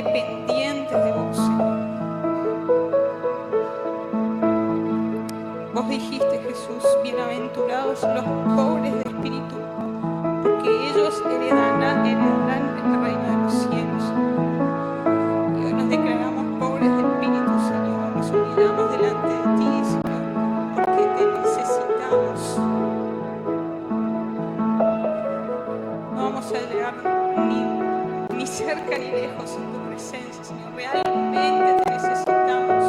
dependientes de vos, Señor. Vos dijiste, Jesús, bienaventurados los pobres de espíritu, porque ellos heredarán el reino de los cielos. Y hoy nos declaramos pobres de espíritu, Señor. Nos humillamos delante de ti, Señor, porque te necesitamos. No vamos a llegar ni cerca ni lejos en tu presencia, Señor. Realmente te necesitamos.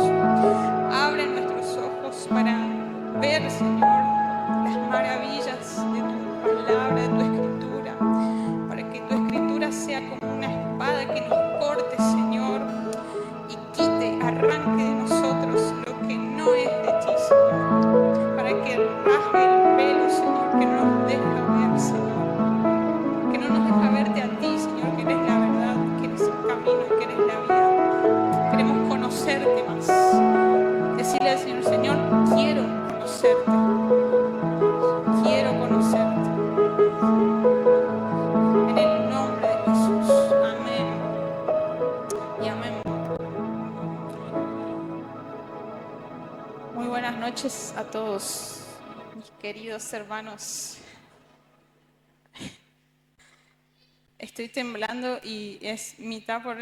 Abre nuestros ojos para ver, Señor, las maravillas de tu palabra, de tu escritura, para que tu escritura sea como una espada que nos corte, Señor, y quite, arranque de nosotros lo que no es de ti, Señor, para que rasgue el velo, Señor, que no nos deja ver, Señor, que no nos deja verte a ti, Señor, que eres la verdad, que eres el camino y que eres la vida. Queremos conocerte más. Decirle al Señor, Señor, quiero conocerte. Quiero conocerte. En el nombre de Jesús. Amén. Y amén. Muy buenas noches a todos, mis queridos hermanos. Estoy temblando y es mitad por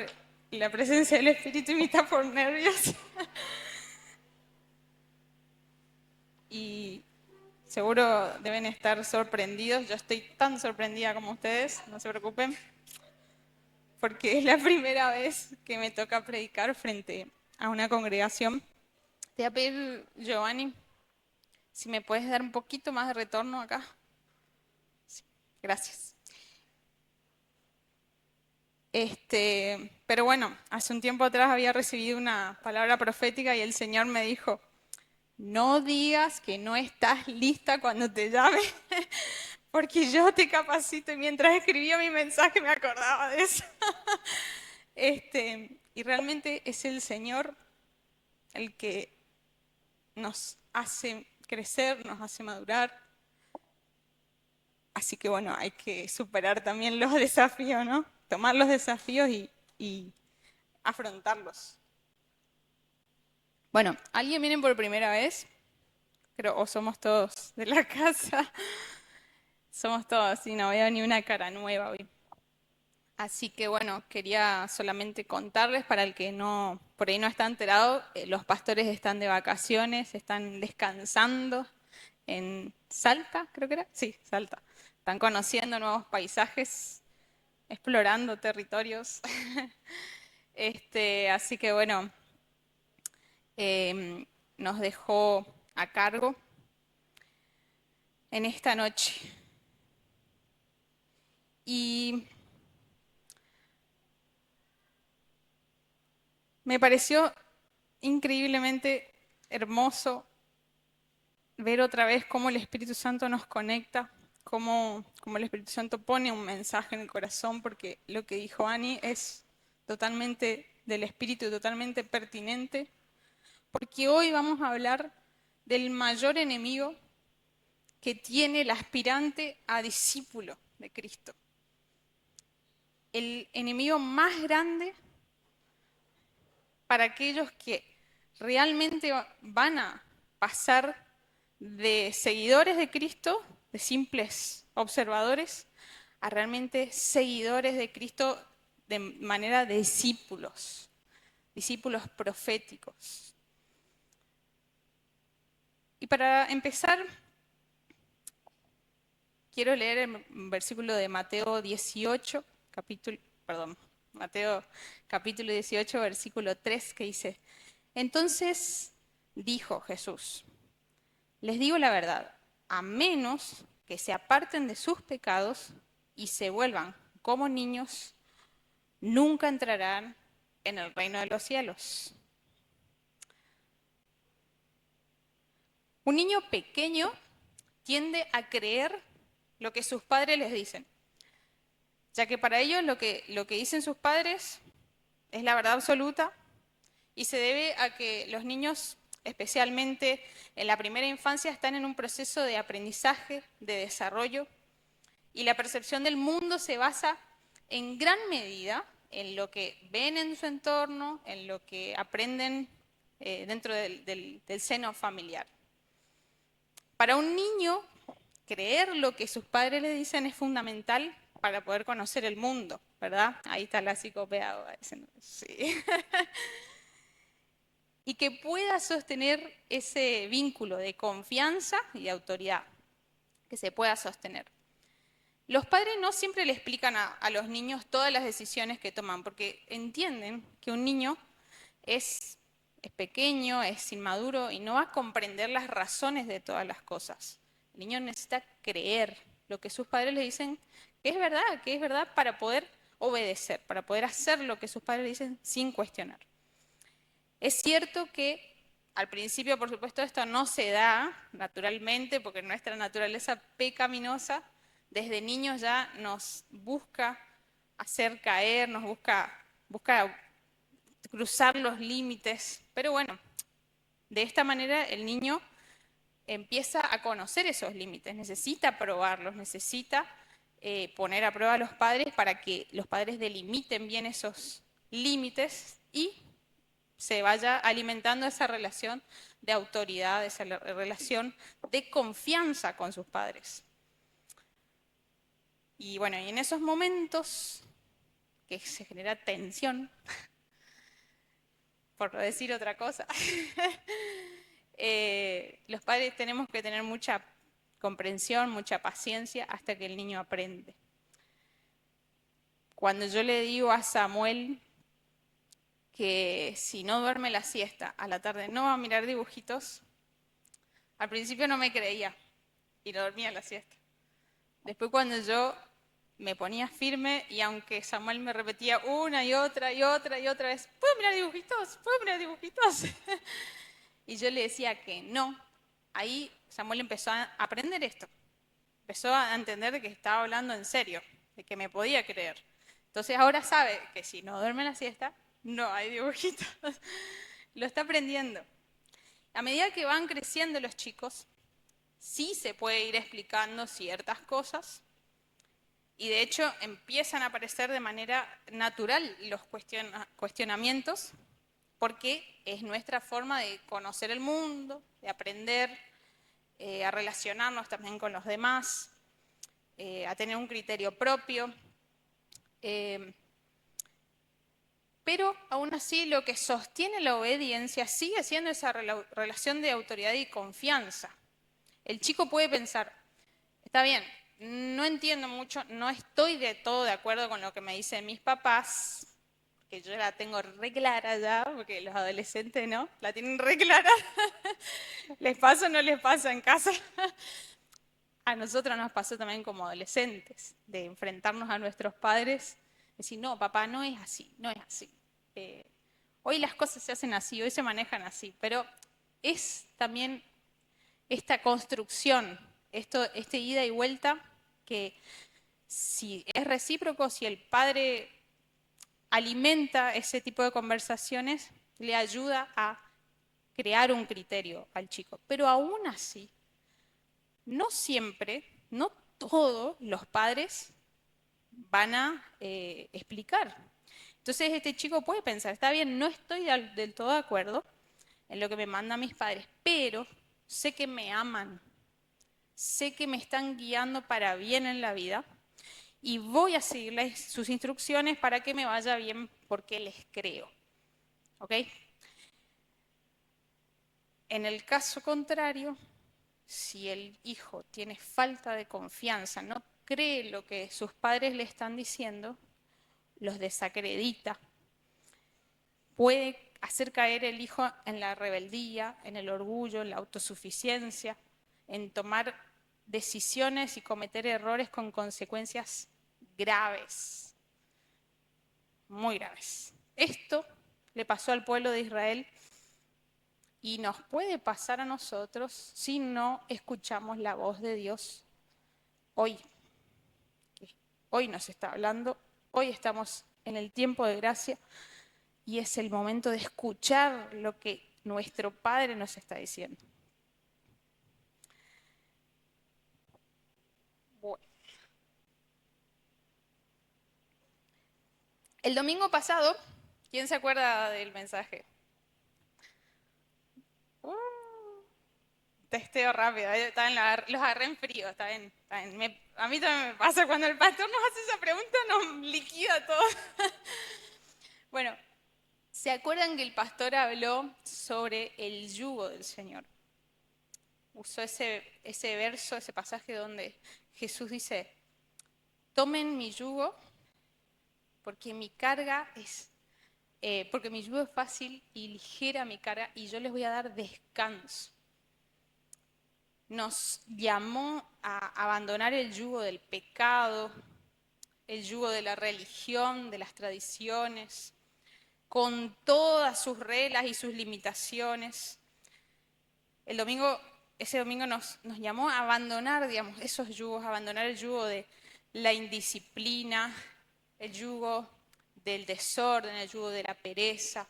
la presencia del Espíritu y mitad por nervios. Y seguro deben estar sorprendidos. Yo estoy tan sorprendida como ustedes, no se preocupen, porque es la primera vez que me toca predicar frente a una congregación. Te voy a pedir, Giovanni, si me puedes dar un poquito más de retorno acá. Sí, gracias. Pero bueno, hace un tiempo atrás había recibido una palabra profética y el Señor me dijo: no digas que no estás lista cuando te llame, porque yo te capacito. Y mientras escribía mi mensaje me acordaba de eso. Y realmente es el Señor el que nos hace crecer, nos hace madurar. Así que bueno, hay que superar también los desafíos, ¿no? Tomar los desafíos y afrontarlos. Bueno, ¿alguien viene por primera vez? Creo, o somos todos de la casa. Somos todos, y no veo ni una cara nueva hoy. Así que bueno, quería solamente contarles, para el que no, por ahí no está enterado, los pastores están de vacaciones, están descansando en Salta, creo que era. Sí, Salta. Están conociendo nuevos paisajes, explorando territorios. Así que bueno, nos dejó a cargo en esta noche. Y me pareció increíblemente hermoso ver otra vez cómo el Espíritu Santo nos conecta, cómo el Espíritu Santo pone un mensaje en el corazón, porque lo que dijo Ani es totalmente del Espíritu, totalmente pertinente, porque hoy vamos a hablar del mayor enemigo que tiene el aspirante a discípulo de Cristo. El enemigo más grande para aquellos que realmente van a pasar de seguidores de Cristo, de simples observadores, a realmente seguidores de Cristo de manera de discípulos, discípulos proféticos. Y para empezar, quiero leer el versículo de Mateo 18, Mateo capítulo 18, versículo 3, que dice: entonces dijo Jesús: les digo la verdad, a menos que se aparten de sus pecados y se vuelvan como niños, nunca entrarán en el reino de los cielos. Un niño pequeño tiende a creer lo que sus padres les dicen, ya que para ellos lo que dicen sus padres es la verdad absoluta, y se debe a que los niños, especialmente en la primera infancia, están en un proceso de aprendizaje, de desarrollo, y la percepción del mundo se basa en gran medida en lo que ven en su entorno, en lo que aprenden dentro del seno familiar. Para un niño, creer lo que sus padres le dicen es fundamental para poder conocer el mundo, ¿verdad? Ahí está la psicopedagoga diciendo, sí. Y que pueda sostener ese vínculo de confianza y de autoridad, que se pueda sostener. Los padres no siempre le explican a los niños todas las decisiones que toman, porque entienden que un niño es pequeño, es inmaduro y no va a comprender las razones de todas las cosas. El niño necesita creer lo que sus padres le dicen que es verdad para poder obedecer, para poder hacer lo que sus padres le dicen sin cuestionar. Es cierto que al principio, por supuesto, esto no se da naturalmente, porque nuestra naturaleza pecaminosa desde niños ya nos busca hacer caer, nos busca cruzar los límites. Pero bueno, de esta manera el niño empieza a conocer esos límites, necesita probarlos, necesita poner a prueba a los padres para que los padres delimiten bien esos límites y se vaya alimentando esa relación de autoridad, esa relación de confianza con sus padres. Y bueno, y en esos momentos que se genera tensión, por no decir otra cosa, los padres tenemos que tener mucha comprensión, mucha paciencia hasta que el niño aprende. Cuando yo le digo a Samuel que si no duerme la siesta a la tarde no va a mirar dibujitos, al principio no me creía y no dormía la siesta. Después cuando yo me ponía firme y aunque Samuel me repetía una y otra y otra y otra vez, ¿puedo mirar dibujitos? ¿Puedo mirar dibujitos? Y yo le decía que no. Ahí Samuel empezó a aprender esto. Empezó a entender que estaba hablando en serio, de que me podía creer. Entonces ahora sabe que si no duerme la siesta, no hay dibujitos. Lo está aprendiendo. A medida que van creciendo los chicos, sí se puede ir explicando ciertas cosas y de hecho empiezan a aparecer de manera natural los cuestionamientos porque es nuestra forma de conocer el mundo, de aprender a relacionarnos también con los demás, a tener un criterio propio. Pero aún así lo que sostiene la obediencia sigue siendo esa relación de autoridad y confianza. El chico puede pensar, está bien, no entiendo mucho, no estoy de todo de acuerdo con lo que me dicen mis papás, que yo la tengo re clara ya, porque los adolescentes no, la tienen re clara. ¿Les pasa o no les pasa en casa? A nosotros nos pasó también como adolescentes, de enfrentarnos a nuestros padres, decir, no, papá, no es así, no es así. Hoy las cosas se hacen así, hoy se manejan así, pero es también esta construcción, este ida y vuelta, que si es recíproco, si el padre alimenta ese tipo de conversaciones, le ayuda a crear un criterio al chico. Pero aún así, no siempre, no todos los padres van a explicar. Entonces este chico puede pensar, está bien, no estoy del todo de acuerdo en lo que me mandan mis padres, pero sé que me aman, sé que me están guiando para bien en la vida y voy a seguirles sus instrucciones para que me vaya bien porque les creo. ¿Ok? En el caso contrario, si el hijo tiene falta de confianza, no cree lo que sus padres le están diciendo, los desacredita, puede hacer caer el hijo en la rebeldía, en el orgullo, en la autosuficiencia, en tomar decisiones y cometer errores con consecuencias graves, muy graves. Esto le pasó al pueblo de Israel y nos puede pasar a nosotros si no escuchamos la voz de Dios hoy. Hoy nos está hablando, hoy estamos en el tiempo de gracia y es el momento de escuchar lo que nuestro Padre nos está diciendo. Bueno. El domingo pasado, ¿quién se acuerda del mensaje? Testeo rápido, los agarré en frío, está bien. Está bien. A mí también me pasa cuando el pastor nos hace esa pregunta, nos liquida todo. Bueno, ¿se acuerdan que el pastor habló sobre el yugo del Señor? Usó ese verso, ese pasaje donde Jesús dice, tomen mi yugo porque porque mi yugo es fácil y ligera mi carga y yo les voy a dar descanso. Nos llamó a abandonar el yugo del pecado, el yugo de la religión, de las tradiciones, con todas sus reglas y sus limitaciones. Ese domingo nos llamó a abandonar, digamos, esos yugos, a abandonar el yugo de la indisciplina, el yugo del desorden, el yugo de la pereza.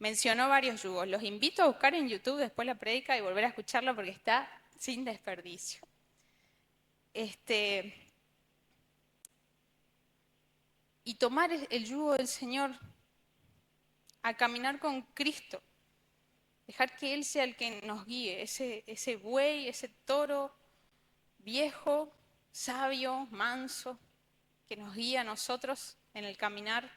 Mencionó varios yugos. Los invito a buscar en YouTube después la prédica y volver a escucharlo porque está sin desperdicio. Y tomar el yugo del Señor, a caminar con Cristo, dejar que Él sea el que nos guíe, ese buey, ese toro viejo, sabio, manso, que nos guía a nosotros en el caminar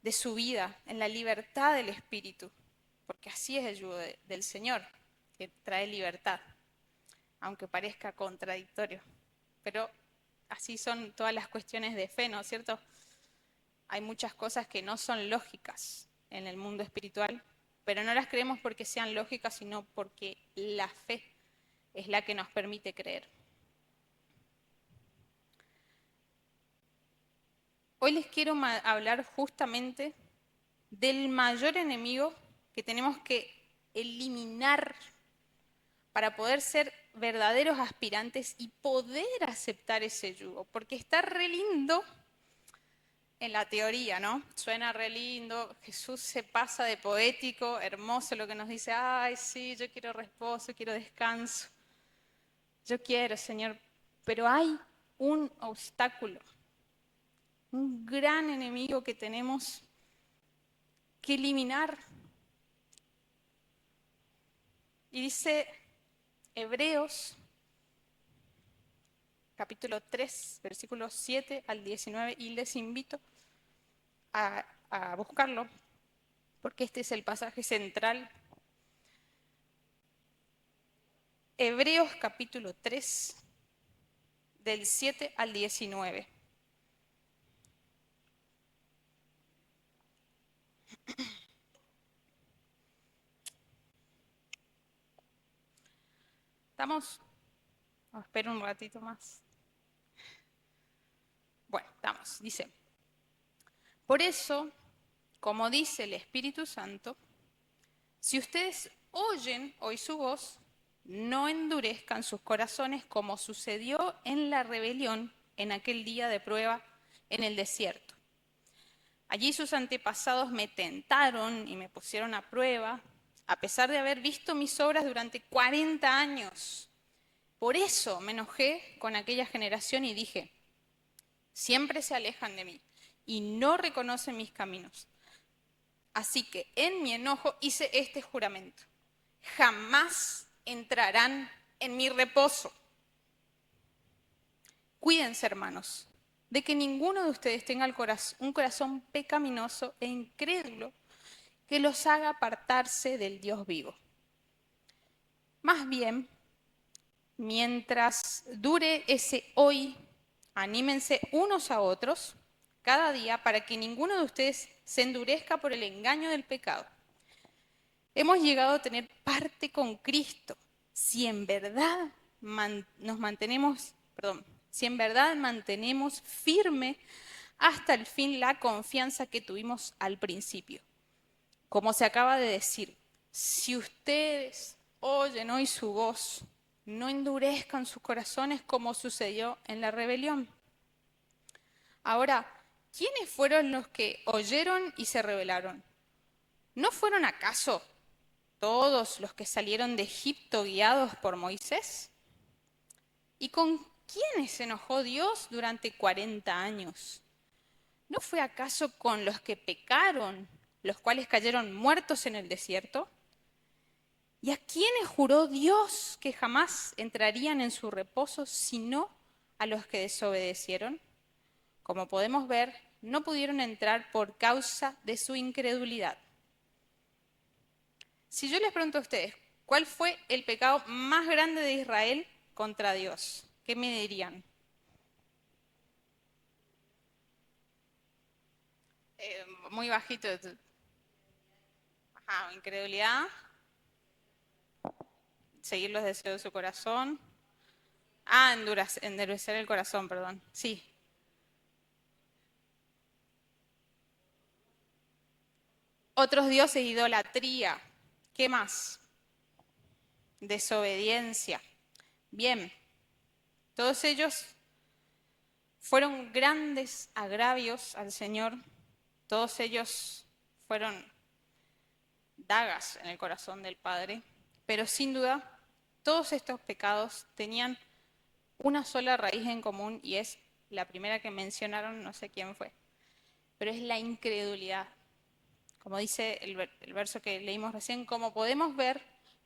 de su vida, en la libertad del Espíritu, porque así es el yugo del Señor, que trae libertad, aunque parezca contradictorio. Pero así son todas las cuestiones de fe, ¿no es cierto? Hay muchas cosas que no son lógicas en el mundo espiritual, pero no las creemos porque sean lógicas, sino porque la fe es la que nos permite creer. Hoy les quiero hablar justamente del mayor enemigo que tenemos que eliminar para poder ser verdaderos aspirantes y poder aceptar ese yugo, porque está re lindo en la teoría, ¿no? Suena re lindo, Jesús se pasa de poético, hermoso lo que nos dice, ay, sí, yo quiero reposo, quiero descanso, yo quiero, Señor, pero hay un obstáculo, un gran enemigo que tenemos que eliminar. Y dice Hebreos, capítulo 3, versículos 7 al 19, y les invito a buscarlo, porque este es el pasaje central. Hebreos capítulo 3, del 7 al 19. ¿Estamos? Oh, espero un ratito más. Bueno, estamos. Dice, por eso, como dice el Espíritu Santo, si ustedes oyen hoy su voz, no endurezcan sus corazones como sucedió en la rebelión en aquel día de prueba en el desierto. Allí sus antepasados me tentaron y me pusieron a prueba, a pesar de haber visto mis obras durante 40 años. Por eso me enojé con aquella generación y dije, siempre se alejan de mí y no reconocen mis caminos. Así que en mi enojo hice este juramento. Jamás entrarán en mi reposo. Cuídense, hermanos, de que ninguno de ustedes tenga un corazón pecaminoso e incrédulo que los haga apartarse del Dios vivo. Más bien, mientras dure ese hoy, anímense unos a otros cada día para que ninguno de ustedes se endurezca por el engaño del pecado. Hemos llegado a tener parte con Cristo si en verdad mantenemos firme hasta el fin la confianza que tuvimos al principio. Como se acaba de decir, si ustedes oyen hoy su voz, no endurezcan sus corazones como sucedió en la rebelión. Ahora, ¿quiénes fueron los que oyeron y se rebelaron? ¿No fueron acaso todos los que salieron de Egipto guiados por Moisés? ¿Y con quiénes se enojó Dios durante 40 años? ¿No fue acaso con los que pecaron, los cuales cayeron muertos en el desierto? ¿Y a quiénes juró Dios que jamás entrarían en su reposo, sino a los que desobedecieron? Como podemos ver, no pudieron entrar por causa de su incredulidad. Si yo les pregunto a ustedes, ¿cuál fue el pecado más grande de Israel contra Dios? ¿Qué me dirían? Muy bajito. Ajá, incredulidad, seguir los deseos de su corazón. Ah, endurecer el corazón, perdón. Sí. Otros dioses, idolatría. ¿Qué más? Desobediencia. Bien, todos ellos fueron grandes agravios al Señor. Todos ellos fueron dagas en el corazón del Padre. Pero sin duda, todos estos pecados tenían una sola raíz en común y es la primera que mencionaron, no sé quién fue, pero es la incredulidad. Como dice el verso que leímos recién, como podemos ver,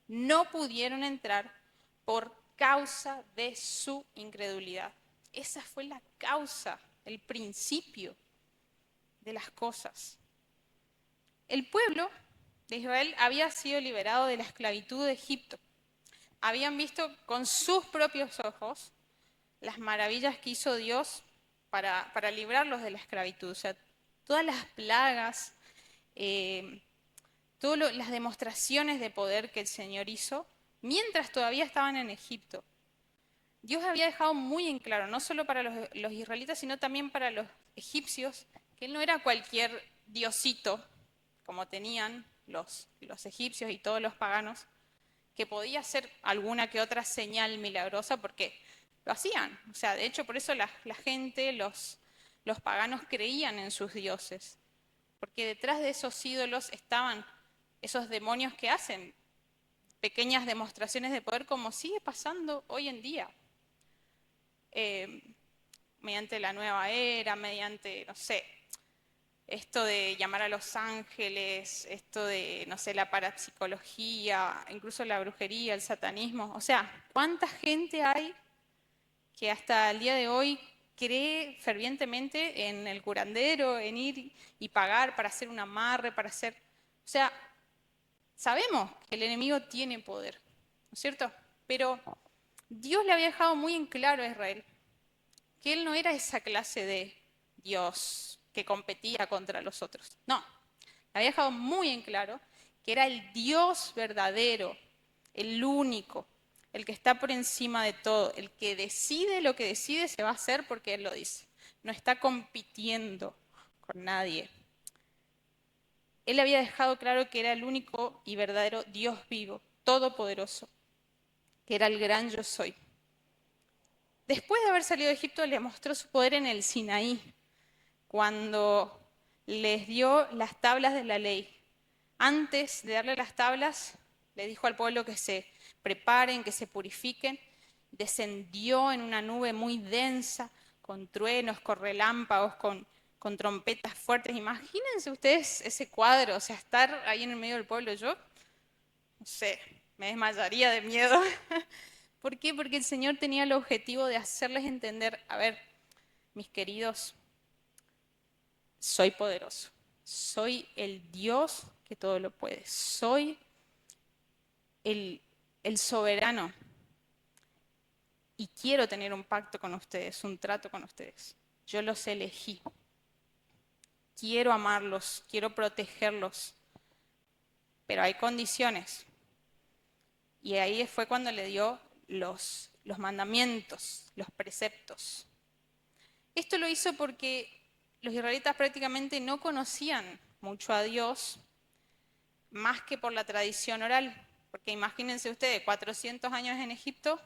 no pudieron entrar por causa de su incredulidad. Esa fue la causa, el principio de las cosas. El pueblo de Israel había sido liberado de la esclavitud de Egipto. Habían visto con sus propios ojos las maravillas que hizo Dios para librarlos de la esclavitud. O sea, todas las plagas, eh, todas las demostraciones de poder que el Señor hizo mientras todavía estaban en Egipto. Dios había dejado muy en claro, no solo para los israelitas, sino también para los egipcios, que Él no era cualquier diosito, como tenían los egipcios y todos los paganos, que podía hacer alguna que otra señal milagrosa, porque lo hacían. O sea, de hecho, por eso la gente, los paganos creían en sus dioses, porque detrás de esos ídolos estaban esos demonios que hacen pequeñas demostraciones de poder, como sigue pasando hoy en día. Mediante la nueva era, mediante, no sé, esto de llamar a los ángeles, esto de, no sé, la parapsicología, incluso la brujería, el satanismo. O sea, ¿cuánta gente hay que hasta el día de hoy cree fervientemente en el curandero, en ir y pagar para hacer un amarre, para hacer... O sea, sabemos que el enemigo tiene poder, ¿no es cierto? Pero Dios le había dejado muy en claro a Israel que él no era esa clase de Dios que competía contra los otros. No, le había dejado muy en claro que era el Dios verdadero, el único, el que está por encima de todo, el que decide lo que decide se va a hacer porque Él lo dice. No está compitiendo con nadie. Él había dejado claro que era el único y verdadero Dios vivo, todopoderoso, que era el gran yo soy. Después de haber salido de Egipto, le mostró su poder en el Sinaí, cuando les dio las tablas de la ley. Antes de darle las tablas, le dijo al pueblo que se preparen, que se purifiquen. Descendió en una nube muy densa, con truenos, con relámpagos, con trompetas fuertes. Imagínense ustedes ese cuadro, o sea, estar ahí en el medio del pueblo. Yo, no sé, me desmayaría de miedo. ¿Por qué? Porque el Señor tenía el objetivo de hacerles entender, a ver, mis queridos, soy poderoso, soy el Dios que todo lo puede, soy el soberano y quiero tener un pacto con ustedes, un trato con ustedes. Yo los elegí, quiero amarlos, quiero protegerlos, pero hay condiciones. Y ahí fue cuando le dio los mandamientos, los preceptos. Esto lo hizo porque los israelitas prácticamente no conocían mucho a Dios, más que por la tradición oral. Porque imagínense ustedes, 400 años en Egipto,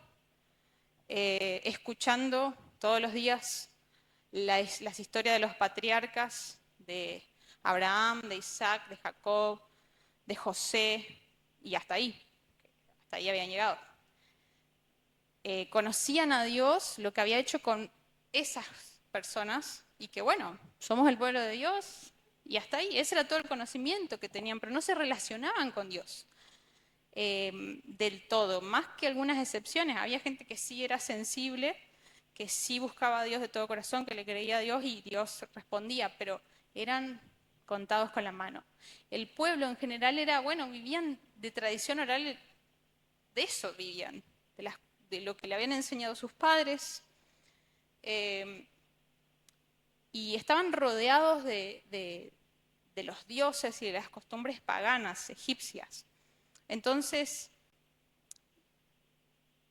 escuchando todos los días las historias de los patriarcas, de Abraham, de Isaac, de Jacob, de José, y hasta ahí habían llegado. Conocían a Dios, lo que había hecho con esas personas, y que bueno, somos el pueblo de Dios y hasta ahí, ese era todo el conocimiento que tenían, pero no se relacionaban con Dios del todo, más que algunas excepciones. Había gente que sí era sensible, que sí buscaba a Dios de todo corazón, que le creía a Dios y Dios respondía, pero eran contados con la mano. El pueblo en general era, bueno, vivían de tradición oral, de eso vivían, de lo que le habían enseñado sus padres, eh, y estaban rodeados de los dioses y de las costumbres paganas egipcias. Entonces,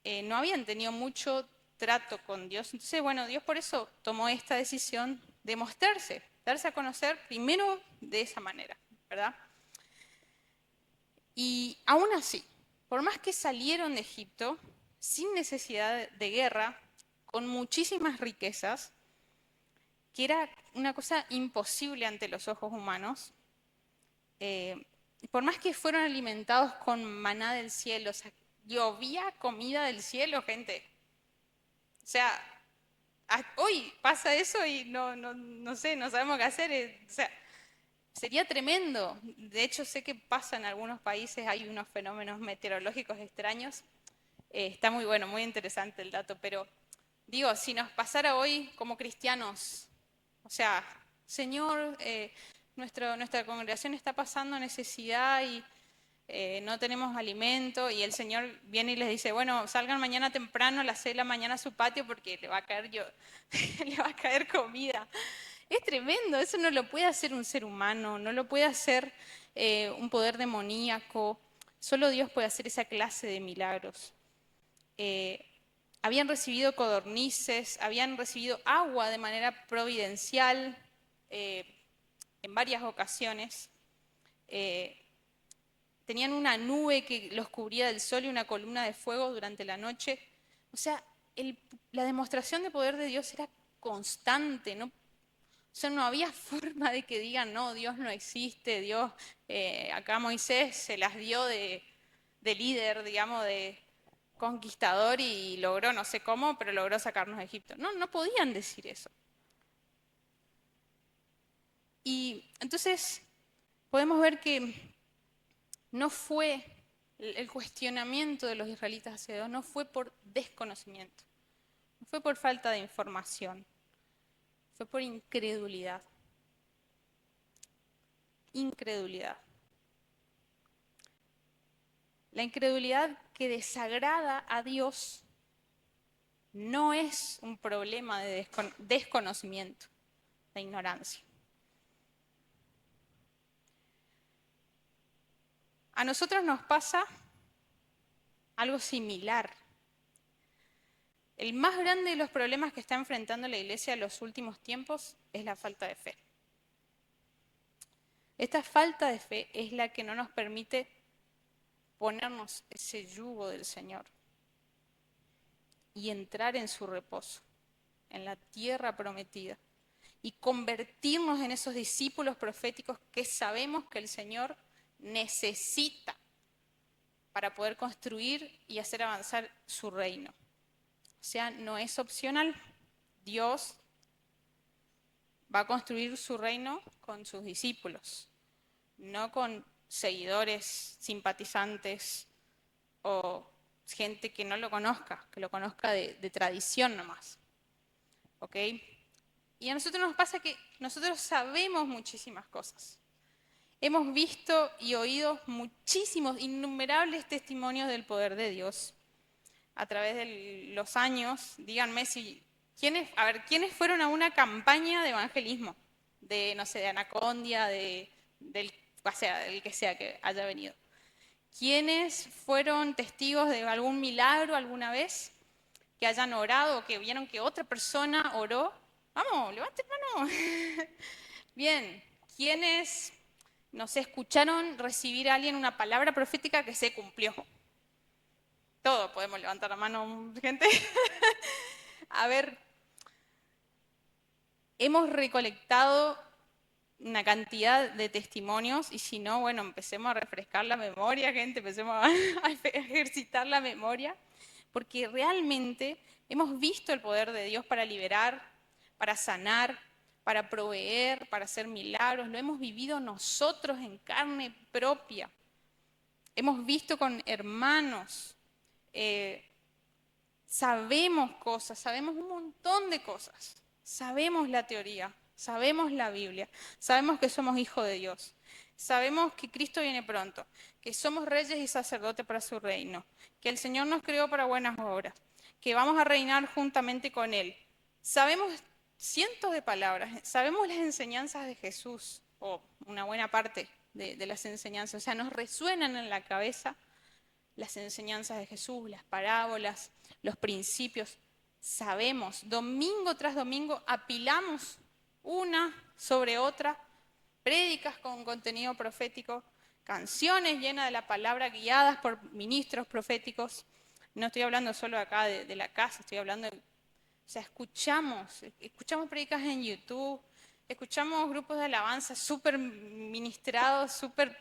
no habían tenido mucho trato con Dios. Entonces, bueno, Dios por eso tomó esta decisión de mostrarse, darse a conocer primero de esa manera, ¿verdad? Y aún así, por más que salieron de Egipto sin necesidad de guerra, con muchísimas riquezas, que era una cosa imposible ante los ojos humanos, por más que fueron alimentados con maná del cielo, o sea, llovía comida del cielo, gente. O sea, hoy pasa eso y no sé, no sabemos qué hacer. O sea, sería tremendo. De hecho, sé que pasa en algunos países, hay unos fenómenos meteorológicos extraños. Está muy bueno, muy interesante el dato, pero digo, si nos pasara hoy como cristianos, o sea, Señor, nuestra congregación está pasando necesidad y no tenemos alimento, y el Señor viene y les dice, bueno, salgan mañana temprano a las 6 de la mañana a su patio porque le va a caer, le va a caer comida. Es tremendo, eso no lo puede hacer un ser humano, no lo puede hacer un poder demoníaco, solo Dios puede hacer esa clase de milagros. Eh, Habían recibido codornices, habían recibido agua de manera providencial eh, en varias ocasiones. Eh, Tenían una nube que los cubría del sol y una columna de fuego durante la noche. O sea, la demostración de poder de Dios era constante, ¿no? O sea, no había forma de que digan, no, Dios no existe, Dios, acá Moisés se las dio de líder, digamos, de conquistador y logró, no sé cómo, pero logró sacarnos de Egipto. No, no podían decir eso. Y entonces podemos ver que no fue el cuestionamiento de los israelitas hacia Dios, no fue por desconocimiento, no fue por falta de información, fue por incredulidad. Incredulidad. La incredulidad que desagrada a Dios no es un problema de desconocimiento, de ignorancia. A nosotros nos pasa algo similar. El más grande de los problemas que está enfrentando la iglesia en los últimos tiempos es la falta de fe. Esta falta de fe es la que no nos permite ponernos ese yugo del Señor y entrar en su reposo, en la tierra prometida, y convertirnos en esos discípulos proféticos que sabemos que el Señor necesita para poder construir y hacer avanzar su reino. O sea, no es opcional. Dios va a construir su reino con sus discípulos, no con seguidores, simpatizantes o gente que no lo conozca, que lo conozca de tradición nomás. ¿Ok? Y a nosotros nos pasa que nosotros sabemos muchísimas cosas. Hemos visto y oído muchísimos, innumerables testimonios del poder de Dios a través de los años. Díganme si, ¿quiénes fueron a una campaña de evangelismo? De, no sé, de Anacondia, o sea, del que sea que haya venido. ¿Quiénes fueron testigos de algún milagro alguna vez? Que hayan orado, que vieron que otra persona oró. Vamos, levanten mano. Bien, ¿quiénes, no sé, escucharon recibir a alguien una palabra profética que se cumplió? Todos podemos levantar la mano, gente. A ver, hemos recolectado una cantidad de testimonios y si no, bueno, empecemos a refrescar la memoria, gente, empecemos a ejercitar la memoria, porque realmente hemos visto el poder de Dios para liberar, para sanar, para proveer, para hacer milagros. Lo hemos vivido nosotros en carne propia. Hemos visto con hermanos. Sabemos cosas, sabemos un montón de cosas. Sabemos la teoría, sabemos la Biblia, sabemos que somos hijos de Dios. Sabemos que Cristo viene pronto, que somos reyes y sacerdotes para su reino, que el Señor nos creó para buenas obras, que vamos a reinar juntamente con Él. Sabemos cientos de palabras, sabemos las enseñanzas de Jesús, o una buena parte de las enseñanzas, o sea, nos resuenan en la cabeza las enseñanzas de Jesús, las parábolas, los principios. Sabemos, domingo tras domingo apilamos una sobre otra, prédicas con contenido profético, canciones llenas de la palabra guiadas por ministros proféticos. No estoy hablando solo acá de la casa, estoy hablando de, o sea, escuchamos prédicas en YouTube, escuchamos grupos de alabanza súper ministrados, súper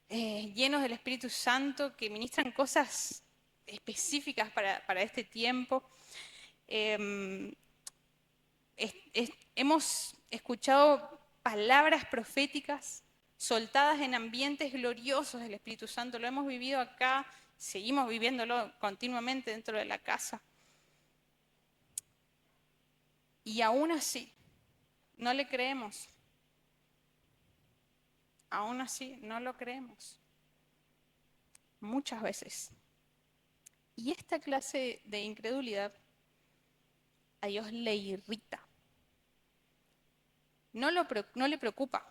llenos del Espíritu Santo, que ministran cosas específicas para este tiempo. Hemos escuchado palabras proféticas soltadas en ambientes gloriosos del Espíritu Santo. Lo hemos vivido acá, seguimos viviéndolo continuamente dentro de la casa. Y aún así, no le creemos. Aún así, no lo creemos. Muchas veces. Y esta clase de incredulidad a Dios le irrita. No le preocupa.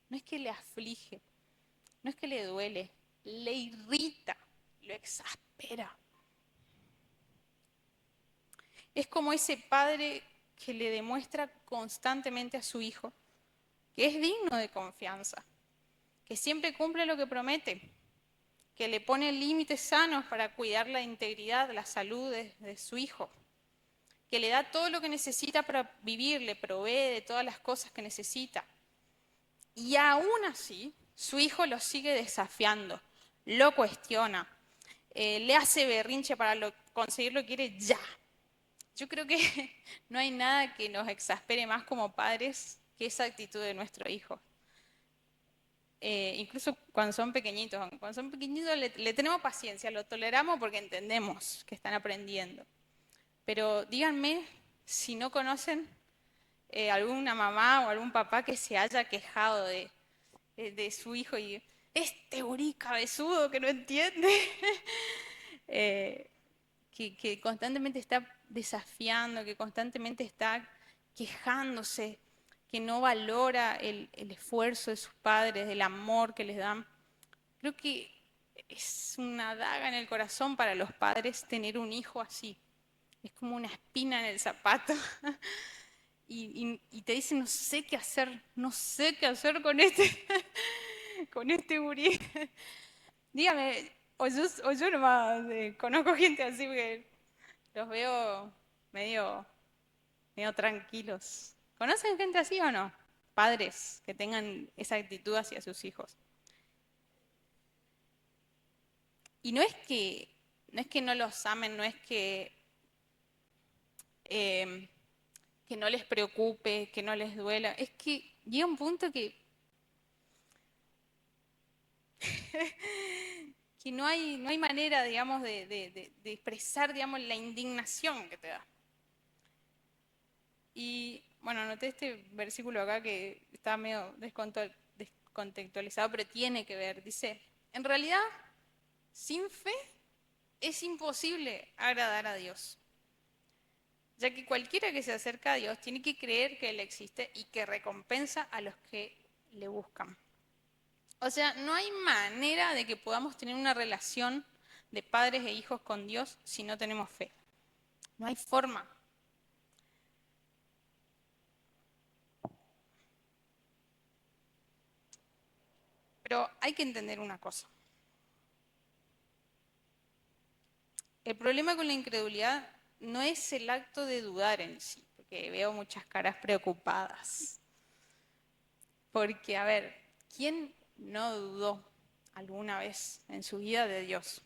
No es que le aflige. No es que le duele. Le irrita. Lo exaspera. Es como ese padre que le demuestra constantemente a su hijo que es digno de confianza, que siempre cumple lo que promete, que le pone límites sanos para cuidar la integridad, la salud de su hijo, que le da todo lo que necesita para vivir, le provee de todas las cosas que necesita. Y aún así, su hijo lo sigue desafiando, lo cuestiona, le hace berrinche para conseguir lo que quiere ya. Yo creo que no hay nada que nos exaspere más como padres que esa actitud de nuestro hijo. Incluso cuando son pequeñitos, le tenemos paciencia, lo toleramos porque entendemos que están aprendiendo. Pero díganme si no conocen alguna mamá o algún papá que se haya quejado de su hijo y este gurí cabezudo que no entiende, que constantemente está desafiando, que constantemente está quejándose, que no valora el esfuerzo de sus padres, el amor que les dan. Creo que es una daga en el corazón para los padres tener un hijo así. Es como una espina en el zapato. Y te dicen, no sé qué hacer con este gurí. Dígame, o yo nomás conozco gente así porque los veo medio tranquilos. ¿Conocen gente así o no? Padres que tengan esa actitud hacia sus hijos. Y no es que no los amen, no es que no les preocupe, que no les duela. Es que llega un punto que no hay manera, digamos, de expresar, digamos, la indignación que te da. Y bueno, anoté este versículo acá que está medio descontextualizado, pero tiene que ver. Dice, en realidad, sin fe es imposible agradar a Dios, ya que cualquiera que se acerca a Dios tiene que creer que Él existe y que recompensa a los que le buscan. O sea, no hay manera de que podamos tener una relación de padres e hijos con Dios si no tenemos fe. No hay forma. Pero hay que entender una cosa. El problema con la incredulidad no es el acto de dudar en sí, porque veo muchas caras preocupadas. Porque, a ver, ¿quién no dudó alguna vez en su vida de Dios?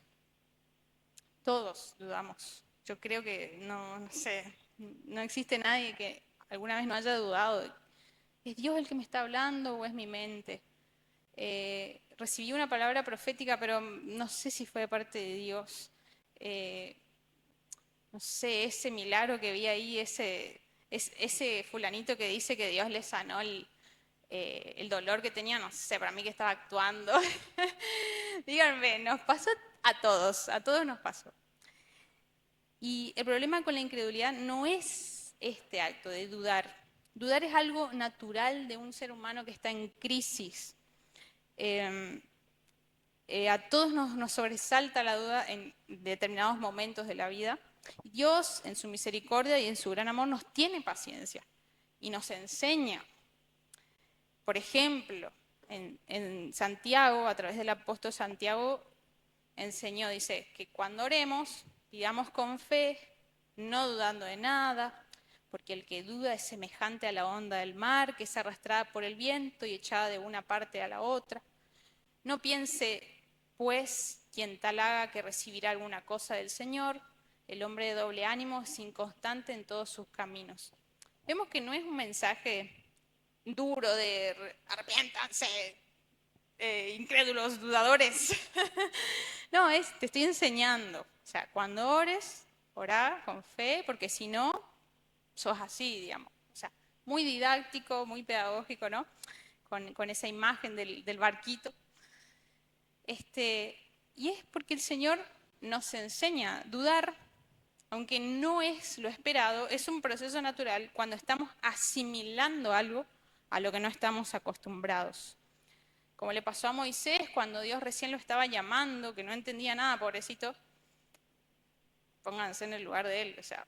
Todos dudamos. Yo creo que no sé, no existe nadie que alguna vez no haya dudado, ¿es Dios el que me está hablando o es mi mente? Recibí una palabra profética, pero no sé si fue de parte de Dios. Eh, no sé, ese milagro que vi ahí, ese fulanito que dice que Dios le sanó el dolor que tenía, no sé, para mí que estaba actuando. Díganme, nos pasó a todos nos pasó. Y el problema con la incredulidad no es este acto de dudar. Dudar es algo natural de un ser humano que está en crisis. Eh, a todos nos sobresalta la duda en determinados momentos de la vida. Dios, en su misericordia y en su gran amor, nos tiene paciencia y nos enseña. Por ejemplo, en Santiago, a través del apóstol Santiago, enseñó, dice, que cuando oremos, pidamos con fe, no dudando de nada, porque el que duda es semejante a la onda del mar, que es arrastrada por el viento y echada de una parte a la otra. No piense, pues, quien tal haga que recibirá alguna cosa del Señor. El hombre de doble ánimo es inconstante en todos sus caminos. Vemos que no es un mensaje duro de arrepiéntanse, incrédulos, dudadores. No, te estoy enseñando. O sea, cuando ores, orá con fe, porque si no, sos así, digamos. O sea, muy didáctico, muy pedagógico, ¿no? Con esa imagen del barquito. Y es porque el Señor nos enseña a dudar, aunque no es lo esperado, es un proceso natural cuando estamos asimilando algo a lo que no estamos acostumbrados. Como le pasó a Moisés cuando Dios recién lo estaba llamando, que no entendía nada, pobrecito. Pónganse en el lugar de él, o sea,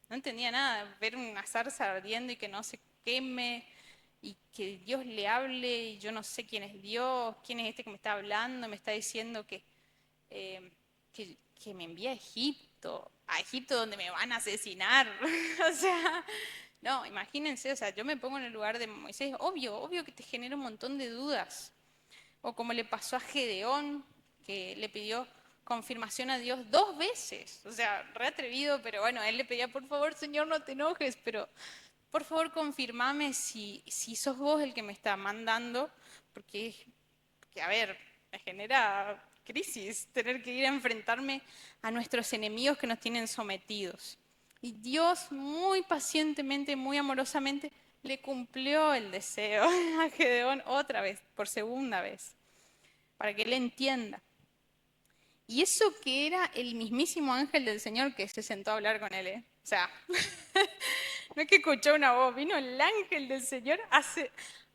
no entendía nada, ver una zarza ardiendo y que no se queme, y que Dios le hable, y yo no sé quién es Dios, quién es este que me está hablando, me está diciendo eh, que me envía a Egipto donde me van a asesinar. O sea, no, imagínense, o sea, yo me pongo en el lugar de Moisés, obvio que te genera un montón de dudas. O como le pasó a Gedeón, que le pidió confirmación a Dios 2 veces. O sea, re atrevido, pero bueno, él le pedía, por favor, Señor, no te enojes, pero por favor confirmame si sos vos el que me está mandando, porque, a ver, me genera crisis tener que ir a enfrentarme a nuestros enemigos que nos tienen sometidos. Y Dios muy pacientemente, muy amorosamente, le cumplió el deseo a Gedeón otra vez, por segunda vez, para que él entienda. Y eso que era el mismísimo ángel del Señor que se sentó a hablar con él, ¿eh? O sea, no es que escuchó una voz, vino el ángel del Señor a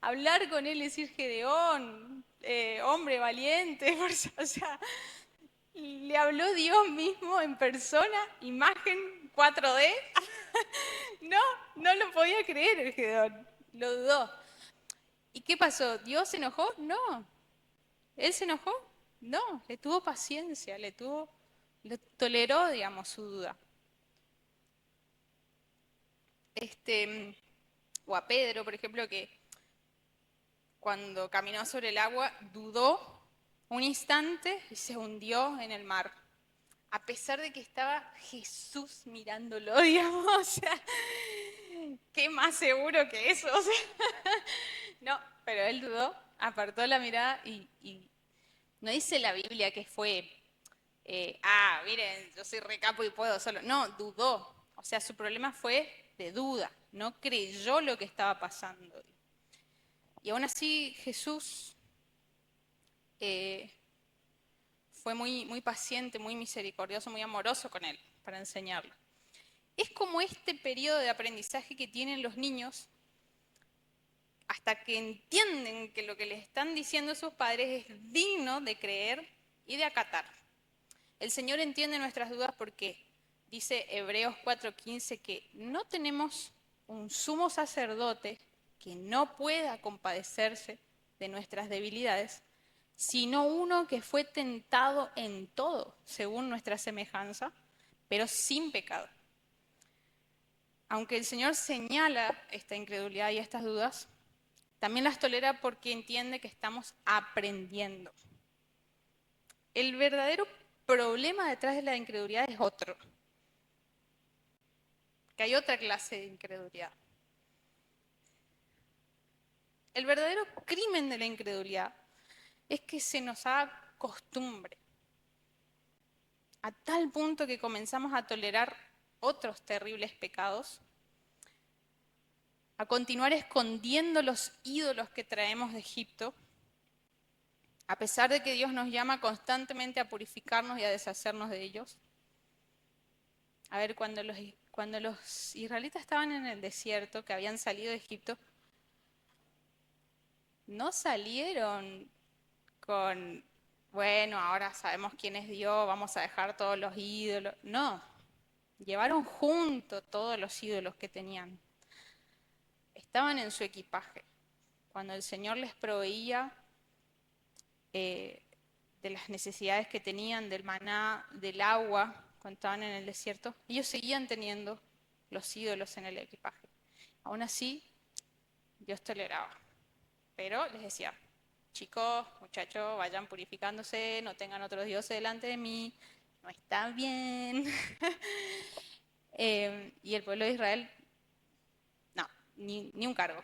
hablar con él y decir, Gedeón, hombre valiente, o sea, le habló Dios mismo en persona, imagen 4D. No, no lo podía creer el Gedeón, lo dudó. ¿Y qué pasó? ¿Dios se enojó? No. ¿Él se enojó? No, le tuvo paciencia, le toleró, digamos, su duda. O a Pedro, por ejemplo, que cuando caminó sobre el agua dudó un instante y se hundió en el mar. A pesar de que estaba Jesús mirándolo, digamos, o sea, ¿qué más seguro que eso? O sea, no, pero él dudó, apartó la mirada y no dice la Biblia que fue, miren, yo soy re capo y puedo solo. No, dudó. O sea, su problema fue de duda, no creyó lo que estaba pasando. Y aún así Jesús eh, fue muy paciente, muy misericordioso, muy amoroso con él para enseñarlo. Es como este periodo de aprendizaje que tienen los niños hasta que entienden que lo que les están diciendo sus padres es digno de creer y de acatar. El Señor entiende nuestras dudas porque dice Hebreos 4:15 que no tenemos un sumo sacerdote que no pueda compadecerse de nuestras debilidades, sino uno que fue tentado en todo, según nuestra semejanza, pero sin pecado. Aunque el Señor señala esta incredulidad y estas dudas, también las tolera porque entiende que estamos aprendiendo. El verdadero problema detrás de la incredulidad es otro, que hay otra clase de incredulidad. El verdadero crimen de la incredulidad es que se nos haga costumbre, a tal punto que comenzamos a tolerar otros terribles pecados, a continuar escondiendo los ídolos que traemos de Egipto, a pesar de que Dios nos llama constantemente a purificarnos y a deshacernos de ellos. A ver, cuando los israelitas estaban en el desierto, que habían salido de Egipto, no salieron con, bueno, ahora sabemos quién es Dios, vamos a dejar todos los ídolos. No, llevaron junto todos los ídolos que tenían. Estaban en su equipaje. Cuando el Señor les proveía de las necesidades que tenían, del maná, del agua, cuando estaban en el desierto, ellos seguían teniendo los ídolos en el equipaje. Aún así, Dios toleraba. Pero les decía, chicos, muchachos, vayan purificándose, no tengan otros dioses delante de mí, no está bien. Y el pueblo de Israel, no, ni un cargo.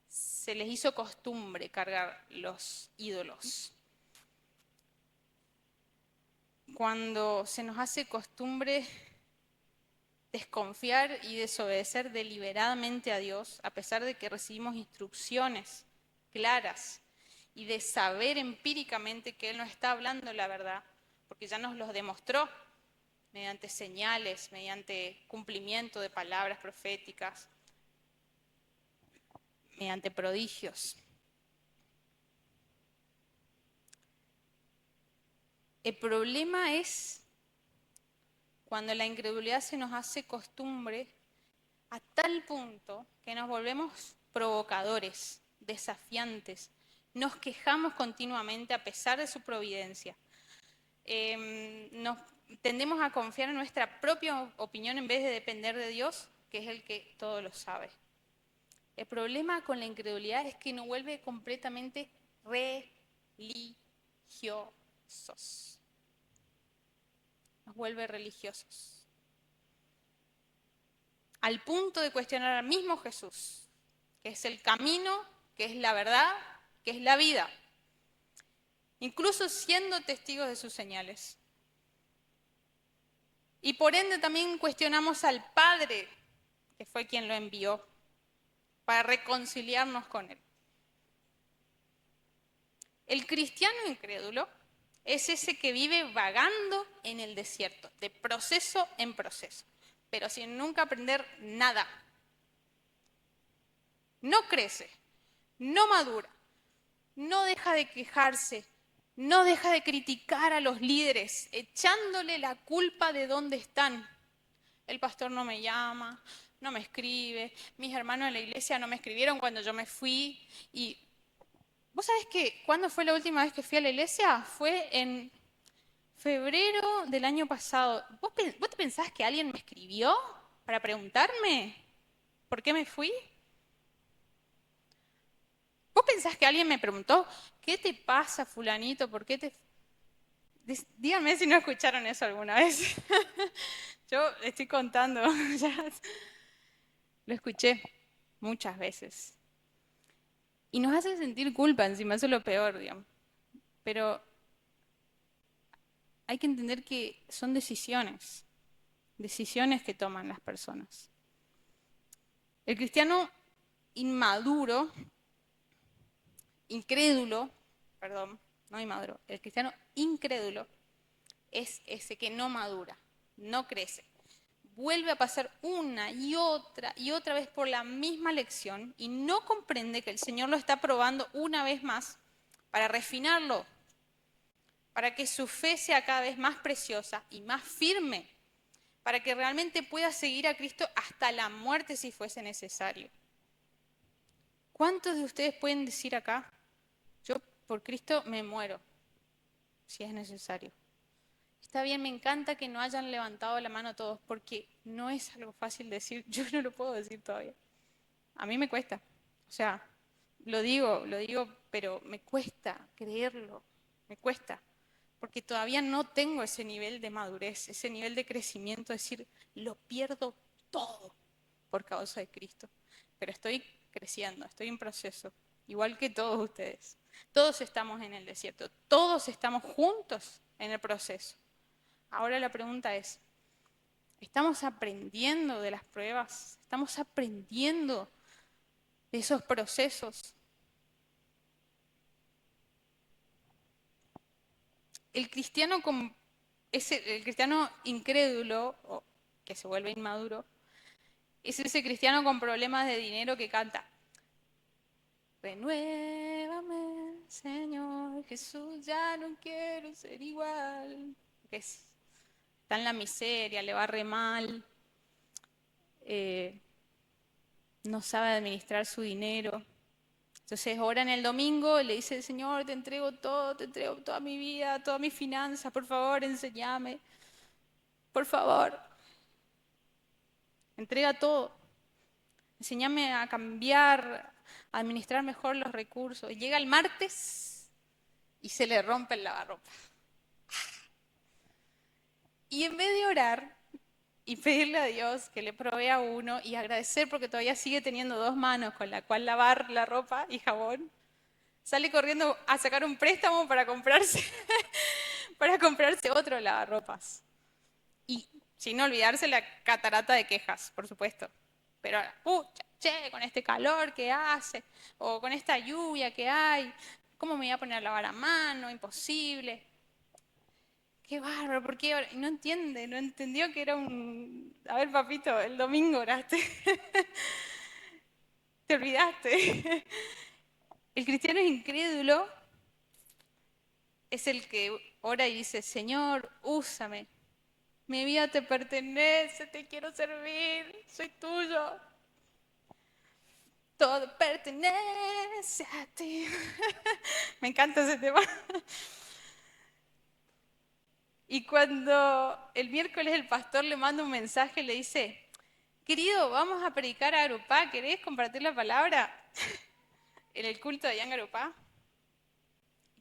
Se les hizo costumbre cargar los ídolos. Cuando se nos hace costumbre desconfiar y desobedecer deliberadamente a Dios, a pesar de que recibimos instrucciones claras y de saber empíricamente que Él nos está hablando la verdad, porque ya nos los demostró mediante señales, mediante cumplimiento de palabras proféticas, mediante prodigios. El problema es cuando la incredulidad se nos hace costumbre a tal punto que nos volvemos provocadores, desafiantes, nos quejamos continuamente a pesar de su providencia. Nos tendemos a confiar en nuestra propia opinión en vez de depender de Dios, que es el que todo lo sabe. El problema con la incredulidad es que nos vuelve completamente religiosos. Nos vuelve religiosos. Al punto de cuestionar al mismo Jesús, que es el camino, que es la verdad, que es la vida. Incluso siendo testigos de sus señales. Y por ende también cuestionamos al Padre, que fue quien lo envió, para reconciliarnos con Él. El cristiano incrédulo es ese que vive vagando en el desierto, de proceso en proceso, pero sin nunca aprender nada. No crece, no madura, no deja de quejarse, no deja de criticar a los líderes, echándole la culpa de dónde están. El pastor no me llama, no me escribe, mis hermanos en la iglesia no me escribieron cuando yo me fui. Y ¿vos sabés que cuándo fue la última vez que fui a la iglesia? Fue en febrero del año pasado. ¿Vos te pensás que alguien me escribió para preguntarme por qué me fui? ¿Vos pensás que alguien me preguntó, ¿qué te pasa, fulanito? ¿Por qué te...? Díganme si no escucharon eso alguna vez. Yo estoy contando, ya lo escuché muchas veces. Y nos hace sentir culpa encima, eso es lo peor, digamos. Pero hay que entender que son decisiones que toman las personas. El cristiano inmaduro, incrédulo, perdón, no inmaduro, el cristiano incrédulo es ese que no madura, no crece. Vuelve a pasar una y otra vez por la misma lección y no comprende que el Señor lo está probando una vez más para refinarlo, para que su fe sea cada vez más preciosa y más firme, para que realmente pueda seguir a Cristo hasta la muerte si fuese necesario. ¿Cuántos de ustedes pueden decir acá, yo por Cristo me muero, si es necesario? Está bien, me encanta que no hayan levantado la mano todos, porque no es algo fácil decir, yo no lo puedo decir todavía. A mí me cuesta, o sea, lo digo, pero me cuesta creerlo, me cuesta, porque todavía no tengo ese nivel de madurez, ese nivel de crecimiento, decir, lo pierdo todo por causa de Cristo. Pero estoy creciendo, estoy en proceso, igual que todos ustedes. Todos estamos en el desierto, todos estamos juntos en el proceso. Ahora la pregunta es, ¿estamos aprendiendo de las pruebas? ¿Estamos aprendiendo de esos procesos? El cristiano, el cristiano incrédulo, o que se vuelve inmaduro, es ese cristiano con problemas de dinero que canta: renuévame, Señor Jesús, ya no quiero ser igual. Que está en la miseria, le va re mal, eh, no sabe administrar su dinero. Entonces ora en el domingo y le dice: Señor, te entrego toda mi vida, todas mis finanzas, por favor, enséñame, por favor. Entrega todo. Enséñame a cambiar, a administrar mejor los recursos. Y llega el martes y se le rompe el lavarropa. Y en vez de orar y pedirle a Dios que le provea uno y agradecer porque todavía sigue teniendo dos manos con la cual lavar la ropa y jabón, sale corriendo a sacar un préstamo para comprarse, para comprarse otro lavarropas. Y sin olvidarse la catarata de quejas, por supuesto. Pero ahora, pucha, che, con este calor que hace, o con esta lluvia que hay, ¿cómo me voy a poner a lavar a mano? Imposible. Qué bárbaro, ¿por qué? No entiende, no entendió que era un... A ver, papito, el domingo oraste. Te olvidaste. El cristiano incrédulo es el que ora y dice: Señor, úsame. Mi vida te pertenece, te quiero servir, soy tuyo. Todo pertenece a ti. Me encanta ese tema. Y cuando el miércoles el pastor le manda un mensaje, le dice: querido, vamos a predicar a Garupá, ¿querés compartir la palabra en el culto de allá en Garupá?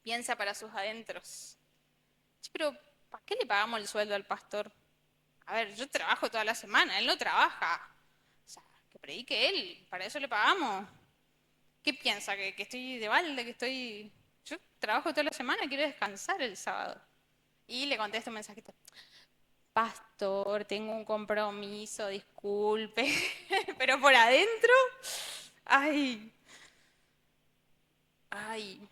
Piensa para sus adentros: pero ¿para qué le pagamos el sueldo al pastor? A ver, yo trabajo toda la semana, él no trabaja. O sea, que predique él, para eso le pagamos. ¿Qué piensa? ¿Que estoy de balde? ¿Que estoy...? Yo trabajo toda la semana, quiero descansar el sábado. Y le contesto un mensajito: pastor, tengo un compromiso, disculpe. Pero por adentro, ay, ay.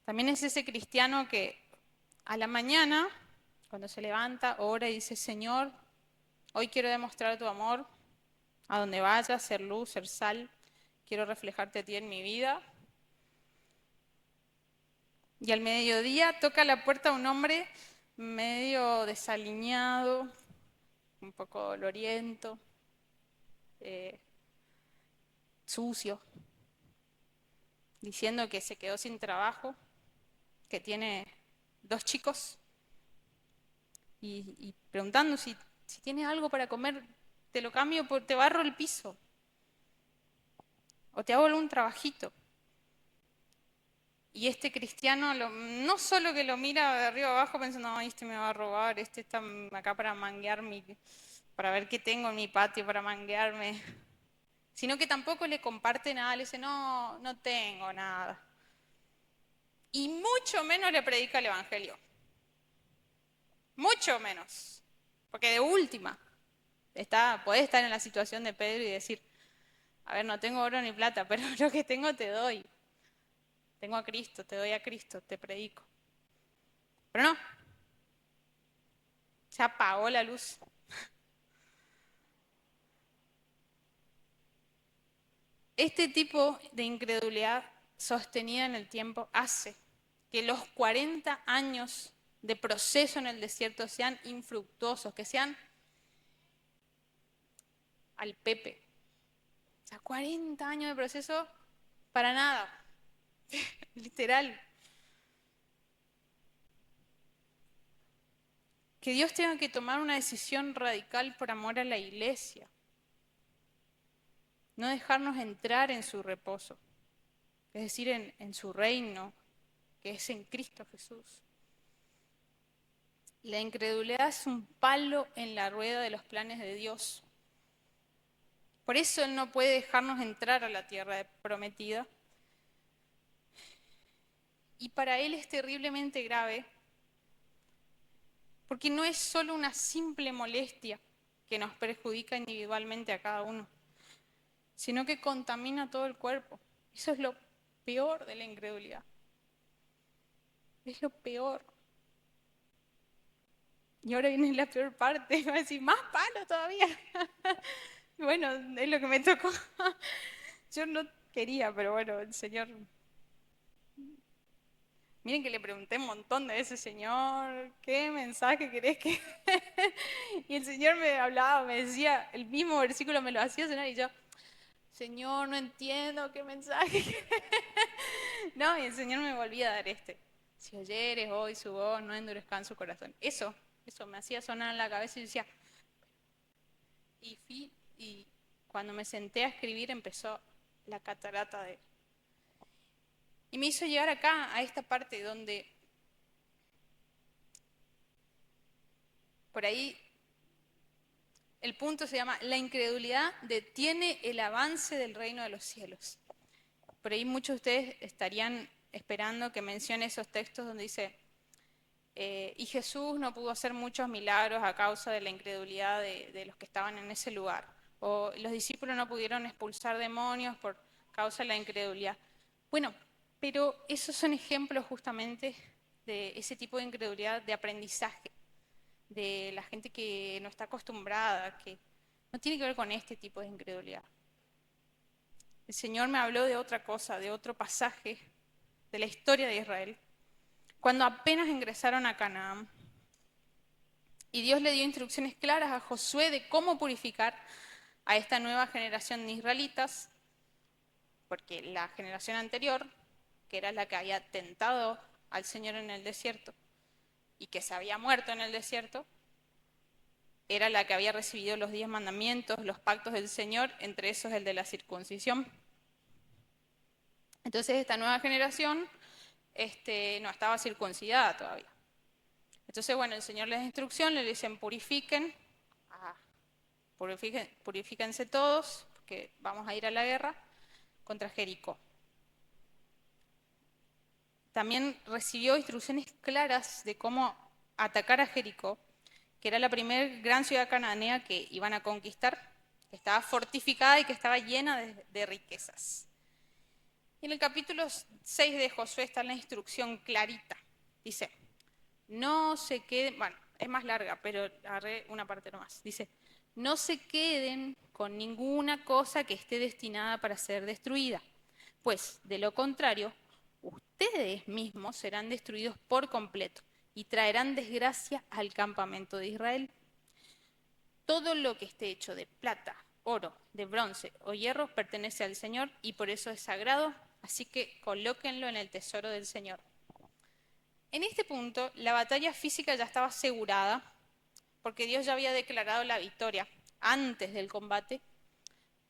También es ese cristiano que a la mañana, cuando se levanta, ora y dice: Señor, hoy quiero demostrar tu amor. A donde vaya, ser luz, ser sal. Quiero reflejarte a ti en mi vida. Y al mediodía toca la puerta un hombre medio desaliñado, un poco doloriento, eh, sucio, diciendo que se quedó sin trabajo, que tiene dos chicos, y preguntando si tiene algo para comer, te lo cambio, te barro el piso, o te hago algún trabajito. Y este cristiano no solo que lo mira de arriba abajo pensando: ay, este me va a robar, este está acá para manguearme, para ver qué tengo en mi patio para manguearme, sino que tampoco le comparte nada, le dice: no, no tengo nada. Y mucho menos le predica el evangelio. Mucho menos. Porque de última, podés estar en la situación de Pedro y decir: a ver, no tengo oro ni plata, pero lo que tengo te doy. Tengo a Cristo, te doy a Cristo, te predico. Pero no, se apagó la luz. Este tipo de incredulidad sostenida en el tiempo hace que los 40 años de proceso en el desierto sean infructuosos, que sean al pepe. O sea, 40 años de proceso para nada, literal. Que Dios tenga que tomar una decisión radical por amor a la iglesia. No dejarnos entrar en su reposo, es decir, en su reino, que es en Cristo Jesús. La incredulidad es un palo en la rueda de los planes de Dios. Por eso Él no puede dejarnos entrar a la tierra prometida. Y para Él es terriblemente grave, porque no es solo una simple molestia que nos perjudica individualmente a cada uno, sino que contamina todo el cuerpo. Eso es lo peor de la incredulidad. Es lo peor. Y ahora viene la peor parte, va a decir, más palo todavía. Bueno, es lo que me tocó. Yo no quería, pero bueno, el Señor... Miren que le pregunté un montón de veces, Señor, ¿qué mensaje querés que...? Y el Señor me hablaba, me decía, el mismo versículo me lo hacía sonar y yo, Señor, no entiendo qué mensaje. No, y el Señor me volvía a dar este. Si oyeres hoy su voz, no endurezcan su corazón. Eso me hacía sonar en la cabeza y decía, y cuando me senté a escribir empezó la catarata de... Y me hizo llegar acá, a esta parte donde por ahí el punto se llama, la incredulidad detiene el avance del reino de los cielos. Por ahí muchos de ustedes estarían esperando que mencione esos textos donde dice, y Jesús no pudo hacer muchos milagros a causa de la incredulidad de los que estaban en ese lugar. O los discípulos no pudieron expulsar demonios por causa de la incredulidad. Bueno, pero esos son ejemplos justamente de ese tipo de incredulidad de aprendizaje, de la gente que no está acostumbrada, que no tiene que ver con este tipo de incredulidad. El Señor me habló de otra cosa, de otro pasaje de la historia de Israel, cuando apenas ingresaron a Canaán. Y Dios le dio instrucciones claras a Josué de cómo purificar a esta nueva generación de israelitas, porque la generación anterior, que era la que había tentado al Señor en el desierto y que se había muerto en el desierto, era la que había recibido los 10 mandamientos, los pactos del Señor, entre esos el de la circuncisión. Entonces esta nueva generación no estaba circuncidada todavía. Entonces, bueno, el Señor les da instrucción, le dicen purifíquense todos, porque vamos a ir a la guerra contra Jericó. También recibió instrucciones claras de cómo atacar a Jericó, que era la primera gran ciudad cananea que iban a conquistar, que estaba fortificada y que estaba llena de riquezas. Y en el capítulo 6 de Josué está la instrucción clarita. Dice, no se queden, bueno, es más larga, pero agarré una parte nomás. Dice, no se queden con ninguna cosa que esté destinada para ser destruida, pues de lo contrario, ustedes mismos serán destruidos por completo y traerán desgracia al campamento de Israel. Todo lo que esté hecho de plata, oro, de bronce o hierro pertenece al Señor y por eso es sagrado, así que colóquenlo en el tesoro del Señor. En este punto, la batalla física ya estaba asegurada, porque Dios ya había declarado la victoria antes del combate.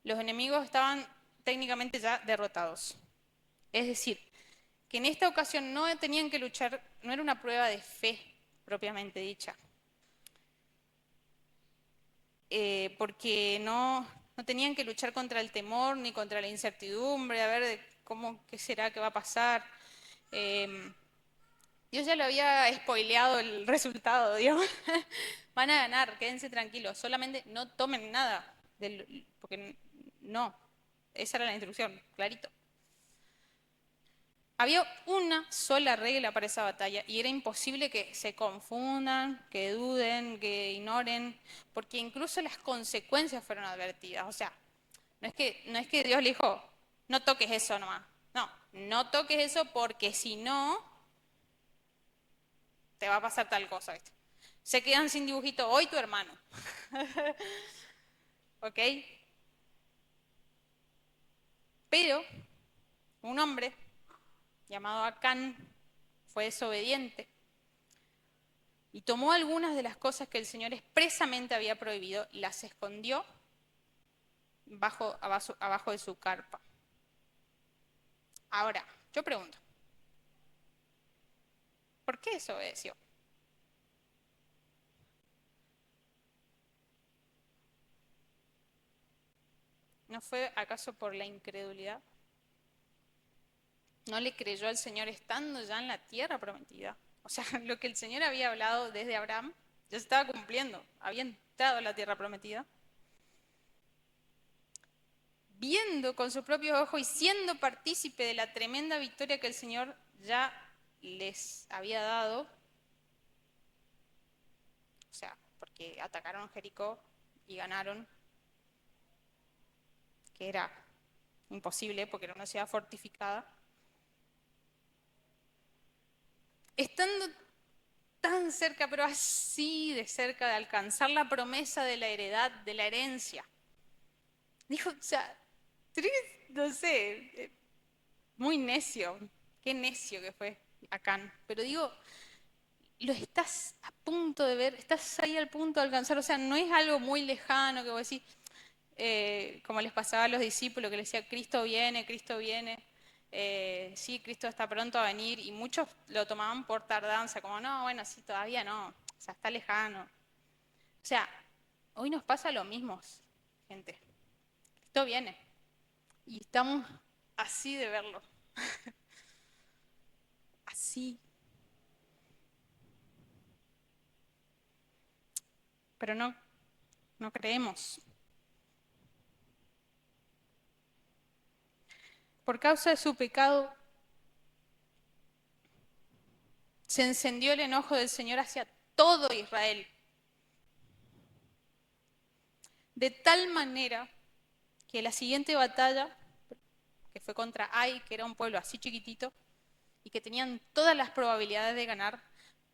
Los enemigos estaban técnicamente ya derrotados. Es decir, que en esta ocasión no tenían que luchar, no era una prueba de fe propiamente dicha, porque no tenían que luchar contra el temor ni contra la incertidumbre, a ver qué será, qué va a pasar. Dios ya lo había spoileado el resultado, digamos. Van a ganar, quédense tranquilos, solamente no tomen nada, porque no, esa era la instrucción, clarito. Había una sola regla para esa batalla y era imposible que se confundan, que duden, que ignoren, porque incluso las consecuencias fueron advertidas. O sea, no es que Dios le dijo, no toques eso nomás. No, no toques eso porque si no, te va a pasar tal cosa, ¿viste? Se quedan sin dibujito hoy tu hermano. ¿Ok? Pero un hombre llamado Acán fue desobediente y tomó algunas de las cosas que el Señor expresamente había prohibido y las escondió abajo de su carpa. Ahora, yo pregunto, ¿por qué desobedeció? ¿No fue acaso por la incredulidad? ¿No le creyó al Señor estando ya en la tierra prometida? O sea, lo que el Señor había hablado desde Abraham ya se estaba cumpliendo. Había entrado a la tierra prometida. Viendo con sus propios ojos y siendo partícipe de la tremenda victoria que el Señor ya les había dado. O sea, porque atacaron Jericó y ganaron, que era imposible porque era una ciudad fortificada. Estando tan cerca, pero así de cerca de alcanzar la promesa de la heredad, de la herencia. Dijo, o sea, no sé, muy necio, qué necio que fue Acán. Pero digo, lo estás a punto de ver, estás ahí al punto de alcanzar, o sea, no es algo muy lejano que vos decís, como les pasaba a los discípulos, que les decía, Cristo viene, sí, Cristo está pronto a venir, y muchos lo tomaban por tardanza, como, no, bueno, sí, todavía no, o sea, está lejano. O sea, hoy nos pasa lo mismo, gente. Cristo viene, y estamos así de verlo, así. Pero no creemos. Por causa de su pecado, se encendió el enojo del Señor hacia todo Israel. De tal manera que la siguiente batalla, que fue contra Ai, que era un pueblo así chiquitito, y que tenían todas las probabilidades de ganar,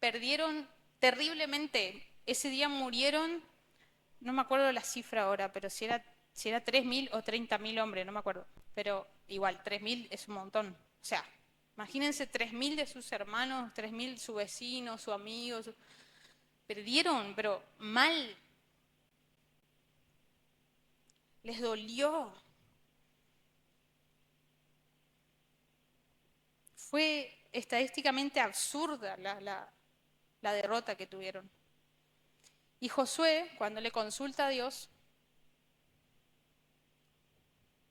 perdieron terriblemente. Ese día murieron, no me acuerdo la cifra ahora, pero si era 3.000 o 30.000 hombres, no me acuerdo. Pero igual, 3.000 es un montón. O sea, imagínense 3.000 de sus hermanos, 3.000 su vecino, su amigo. Perdieron, pero mal. Les dolió. Fue estadísticamente absurda la derrota que tuvieron. Y Josué, cuando le consulta a Dios,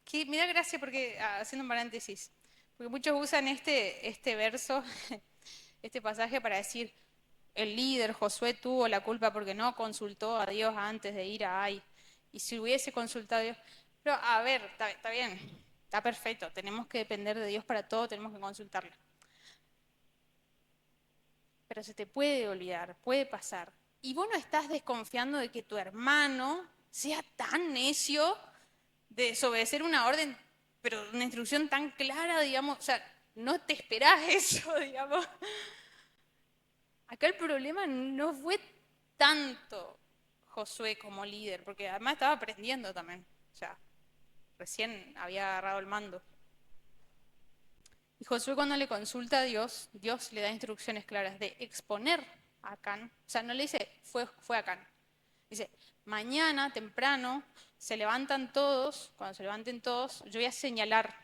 que me da gracia porque, haciendo un paréntesis, porque muchos usan este verso, este pasaje para decir, el líder Josué tuvo la culpa porque no consultó a Dios antes de ir a Ai. Y si hubiese consultado a Dios, pero a ver, está bien, está perfecto, tenemos que depender de Dios para todo, tenemos que consultarle. Pero se te puede olvidar, puede pasar. Y vos no estás desconfiando de que tu hermano sea tan necio de desobedecer una orden, pero una instrucción tan clara, digamos, o sea, no te esperás eso, digamos. Acá el problema no fue tanto Josué como líder, porque además estaba aprendiendo también, o sea, recién había agarrado el mando. Y Josué cuando le consulta a Dios, Dios le da instrucciones claras de exponer a Acán, o sea, no le dice fue Acán, dice, mañana temprano se levantan todos, cuando se levanten todos, yo voy a señalar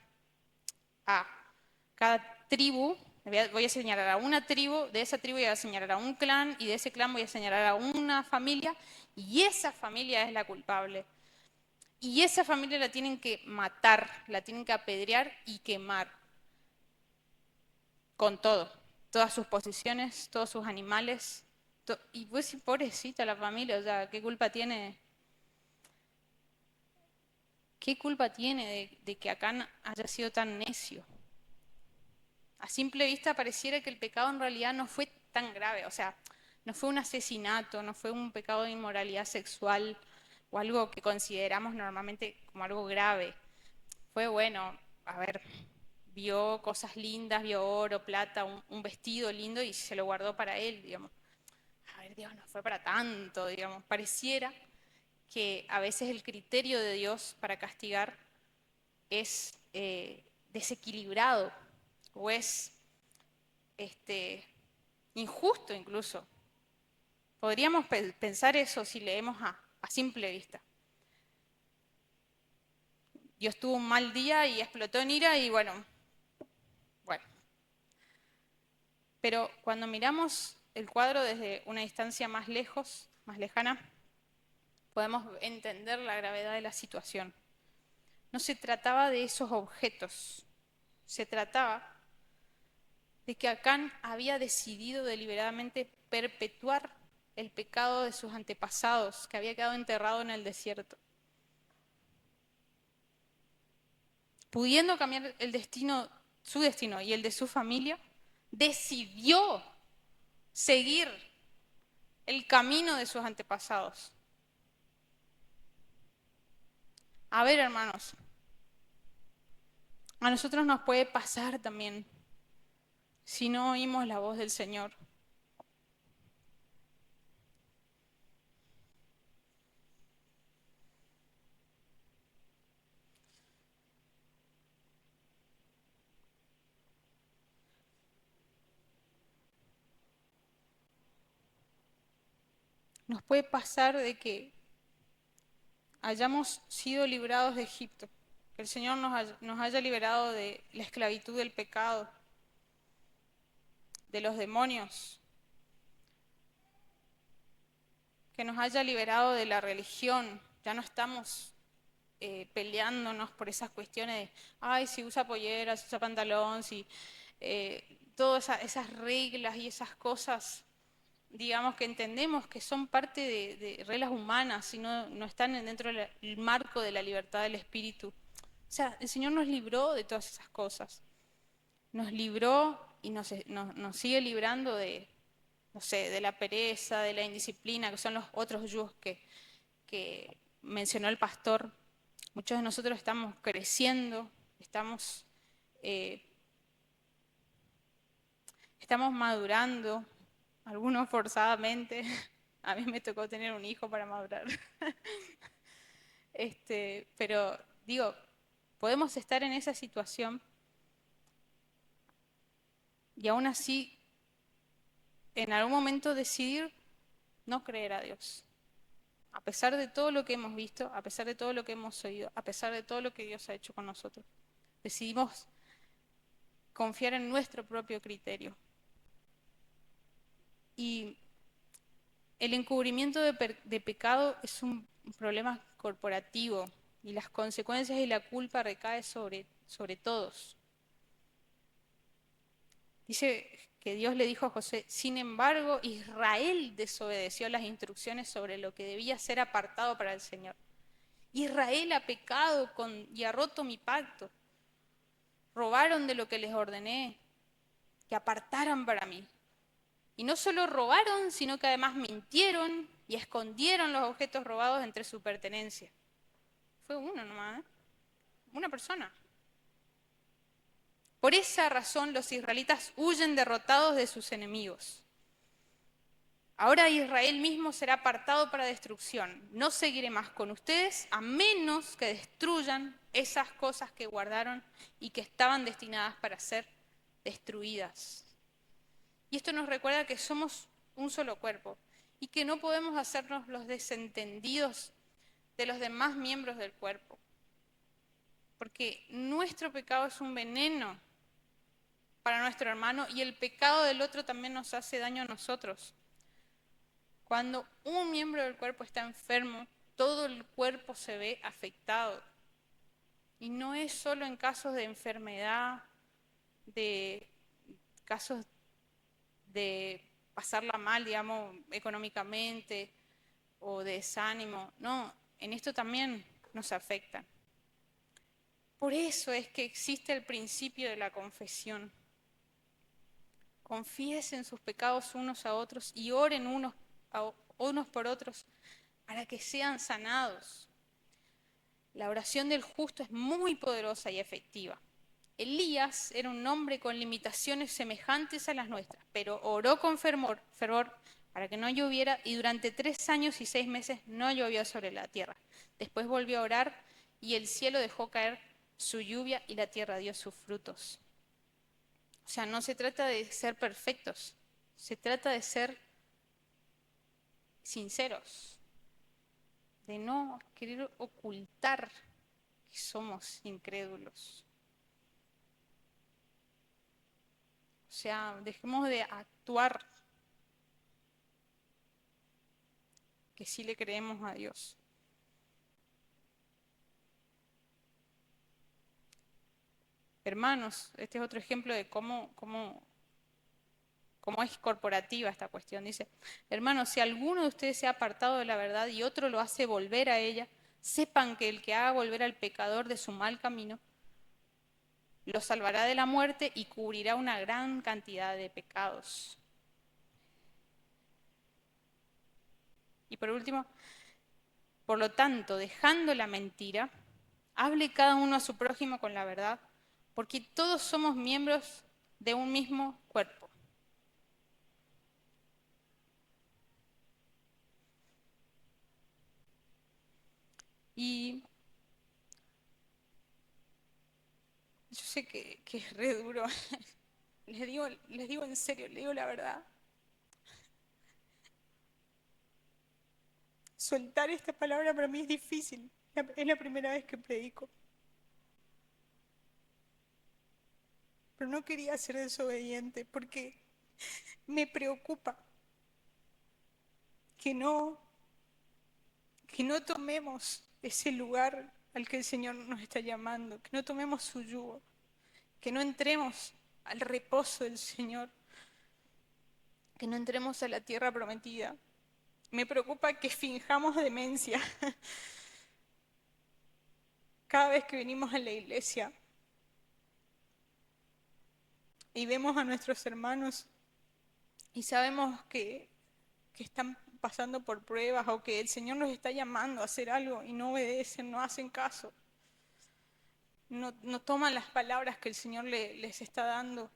a cada tribu, voy a señalar a una tribu, de esa tribu voy a señalar a un clan y de ese clan voy a señalar a una familia y esa familia es la culpable. Y esa familia la tienen que matar, la tienen que apedrear y quemar con todo, todas sus posesiones, todos sus animales. Y pues sí, pobrecita la familia, o sea, ¿qué culpa tiene? ¿Qué culpa tiene de que Acán haya sido tan necio? A simple vista pareciera que el pecado en realidad no fue tan grave, o sea, no fue un asesinato, no fue un pecado de inmoralidad sexual o algo que consideramos normalmente como algo grave. Fue bueno, a ver, vio cosas lindas, vio oro, plata, un vestido lindo y se lo guardó para él, digamos. A ver, Dios, no fue para tanto, digamos. Pareciera que a veces el criterio de Dios para castigar es desequilibrado o es injusto incluso. Podríamos pensar eso si leemos a simple vista. Dios tuvo un mal día y explotó en ira y bueno. Pero cuando miramos el cuadro desde una distancia más lejos, más lejana, podemos entender la gravedad de la situación. no se trataba de esos objetos, se trataba de que Acán había decidido deliberadamente perpetuar el pecado de sus antepasados, que había quedado enterrado en el desierto. Pudiendo cambiar el destino, su destino y el de su familia, decidió seguir el camino de sus antepasados. A ver, hermanos, a nosotros nos puede pasar también si no oímos la voz del Señor. Nos puede pasar de que hayamos sido librados de Egipto, que el Señor nos haya liberado de la esclavitud del pecado, de los demonios, que nos haya liberado de la religión. Ya no estamos peleándonos por esas cuestiones de, ay, si usa pollera, si usa pantalón, si todas esas reglas y esas cosas, digamos que entendemos que son parte de reglas humanas y no están dentro del marco de la libertad del espíritu. O sea, el Señor nos libró de todas esas cosas. Nos libró y nos sigue librando de, no sé, de la pereza, de la indisciplina, que son los otros yugos que mencionó el pastor. Muchos de nosotros estamos creciendo, eh, estamos madurando, algunos forzadamente. A mí me tocó tener un hijo para madurar. Pero digo, podemos estar en esa situación y aún así en algún momento decidir no creer a Dios. A pesar de todo lo que hemos visto, a pesar de todo lo que hemos oído, a pesar de todo lo que Dios ha hecho con nosotros, decidimos confiar en nuestro propio criterio. Y el encubrimiento de pecado es un problema corporativo y las consecuencias y la culpa recae sobre todos. Dice que Dios le dijo a José, sin embargo, Israel desobedeció las instrucciones sobre lo que debía ser apartado para el Señor. Israel ha pecado y ha roto mi pacto. Robaron de lo que les ordené, que apartaran para mí. Y no solo robaron, sino que además mintieron y escondieron los objetos robados entre su pertenencia. Fue uno nomás, ¿eh? Una persona. Por esa razón los israelitas huyen derrotados de sus enemigos. Ahora Israel mismo será apartado para destrucción. No seguiré más con ustedes a menos que destruyan esas cosas que guardaron y que estaban destinadas para ser destruidas. Y esto nos recuerda que somos un solo cuerpo y que no podemos hacernos los desentendidos de los demás miembros del cuerpo. Porque nuestro pecado es un veneno para nuestro hermano y el pecado del otro también nos hace daño a nosotros. Cuando un miembro del cuerpo está enfermo, todo el cuerpo se ve afectado. Y no es solo en casos de enfermedad, de casos de pasarla mal, digamos, económicamente o de desánimo. No, en esto también nos afecta. Por eso es que existe el principio de la confesión. Confiesen sus pecados unos a otros y oren unos por otros para que sean sanados. La oración del justo es muy poderosa y efectiva. Elías era un hombre con limitaciones semejantes a las nuestras, pero oró con fervor para que no lloviera y durante 3 años y 6 meses no llovió sobre la tierra. Después volvió a orar y el cielo dejó caer su lluvia y la tierra dio sus frutos. O sea, no se trata de ser perfectos, se trata de ser sinceros, de no querer ocultar que somos incrédulos. O sea, dejemos de actuar que sí le creemos a Dios. Hermanos, este es otro ejemplo de cómo es corporativa esta cuestión. Dice, hermanos, si alguno de ustedes se ha apartado de la verdad y otro lo hace volver a ella, sepan que el que haga volver al pecador de su mal camino, lo salvará de la muerte y cubrirá una gran cantidad de pecados. Y por último, por lo tanto, dejando la mentira, hable cada uno a su prójimo con la verdad, porque todos somos miembros de un mismo cuerpo. Y yo sé que es re duro. Les digo en serio, les digo la verdad. Soltar esta palabra para mí es difícil. Es la primera vez que predico. Pero no quería ser desobediente porque me preocupa que no, que no tomemos ese lugar al que el Señor nos está llamando, que no tomemos su yugo, que no entremos al reposo del Señor, que no entremos a la tierra prometida. Me preocupa que finjamos demencia cada vez que venimos a la iglesia y vemos a nuestros hermanos y sabemos que están pasando por pruebas o que el Señor los está llamando a hacer algo y no obedecen, no hacen caso. No toman las palabras que el Señor les está dando.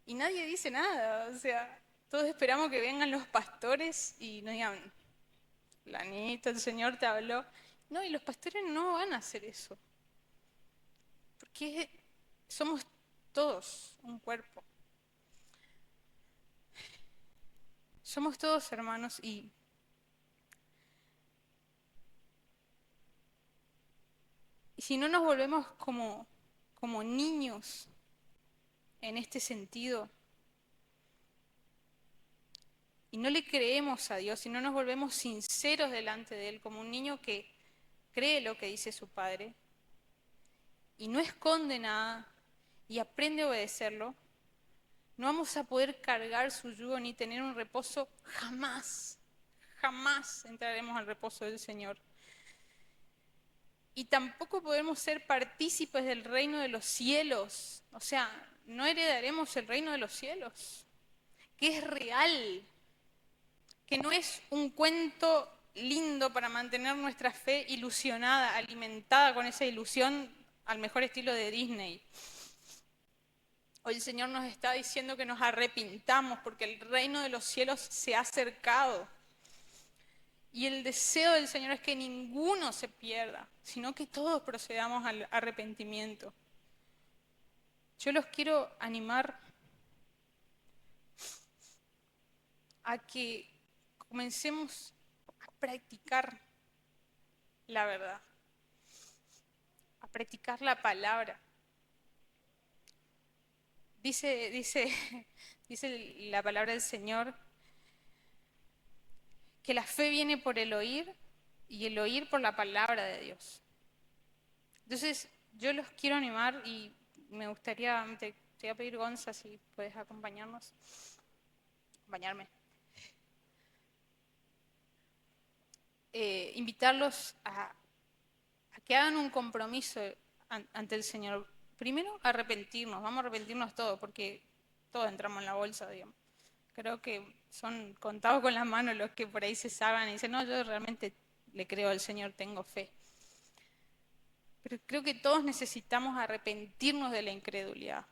Y nadie dice nada, o sea, todos esperamos que vengan los pastores y nos digan, Lanita, el Señor te habló. No, y los pastores no van a hacer eso, porque somos todos un cuerpo. Somos todos hermanos y si no nos volvemos como niños en este sentido, y no le creemos a Dios, y no nos volvemos sinceros delante de Él, como un niño que cree lo que dice su padre, y no esconde nada, y aprende a obedecerlo, no vamos a poder cargar su yugo ni tener un reposo jamás. Jamás entraremos al reposo del Señor. Y tampoco podemos ser partícipes del reino de los cielos. O sea, no heredaremos el reino de los cielos, que es real, que no es un cuento lindo para mantener nuestra fe ilusionada, alimentada con esa ilusión al mejor estilo de Disney. Hoy el Señor nos está diciendo que nos arrepintamos porque el reino de los cielos se ha acercado. Y el deseo del Señor es que ninguno se pierda, sino que todos procedamos al arrepentimiento. Yo los quiero animar a que comencemos a practicar la verdad, a practicar la palabra. Dice la palabra del Señor que la fe viene por el oír y el oír por la palabra de Dios. Entonces, yo los quiero animar y me gustaría, te voy a pedir, Gonza, si puedes acompañarme. Invitarlos a que hagan un compromiso ante el Señor. Primero, arrepentirnos, vamos a arrepentirnos todos, porque todos entramos en la bolsa, digamos. Creo que son contados con las manos los que por ahí se salvan y dicen, no, yo realmente le creo al Señor, tengo fe. Pero creo que todos necesitamos arrepentirnos de la incredulidad.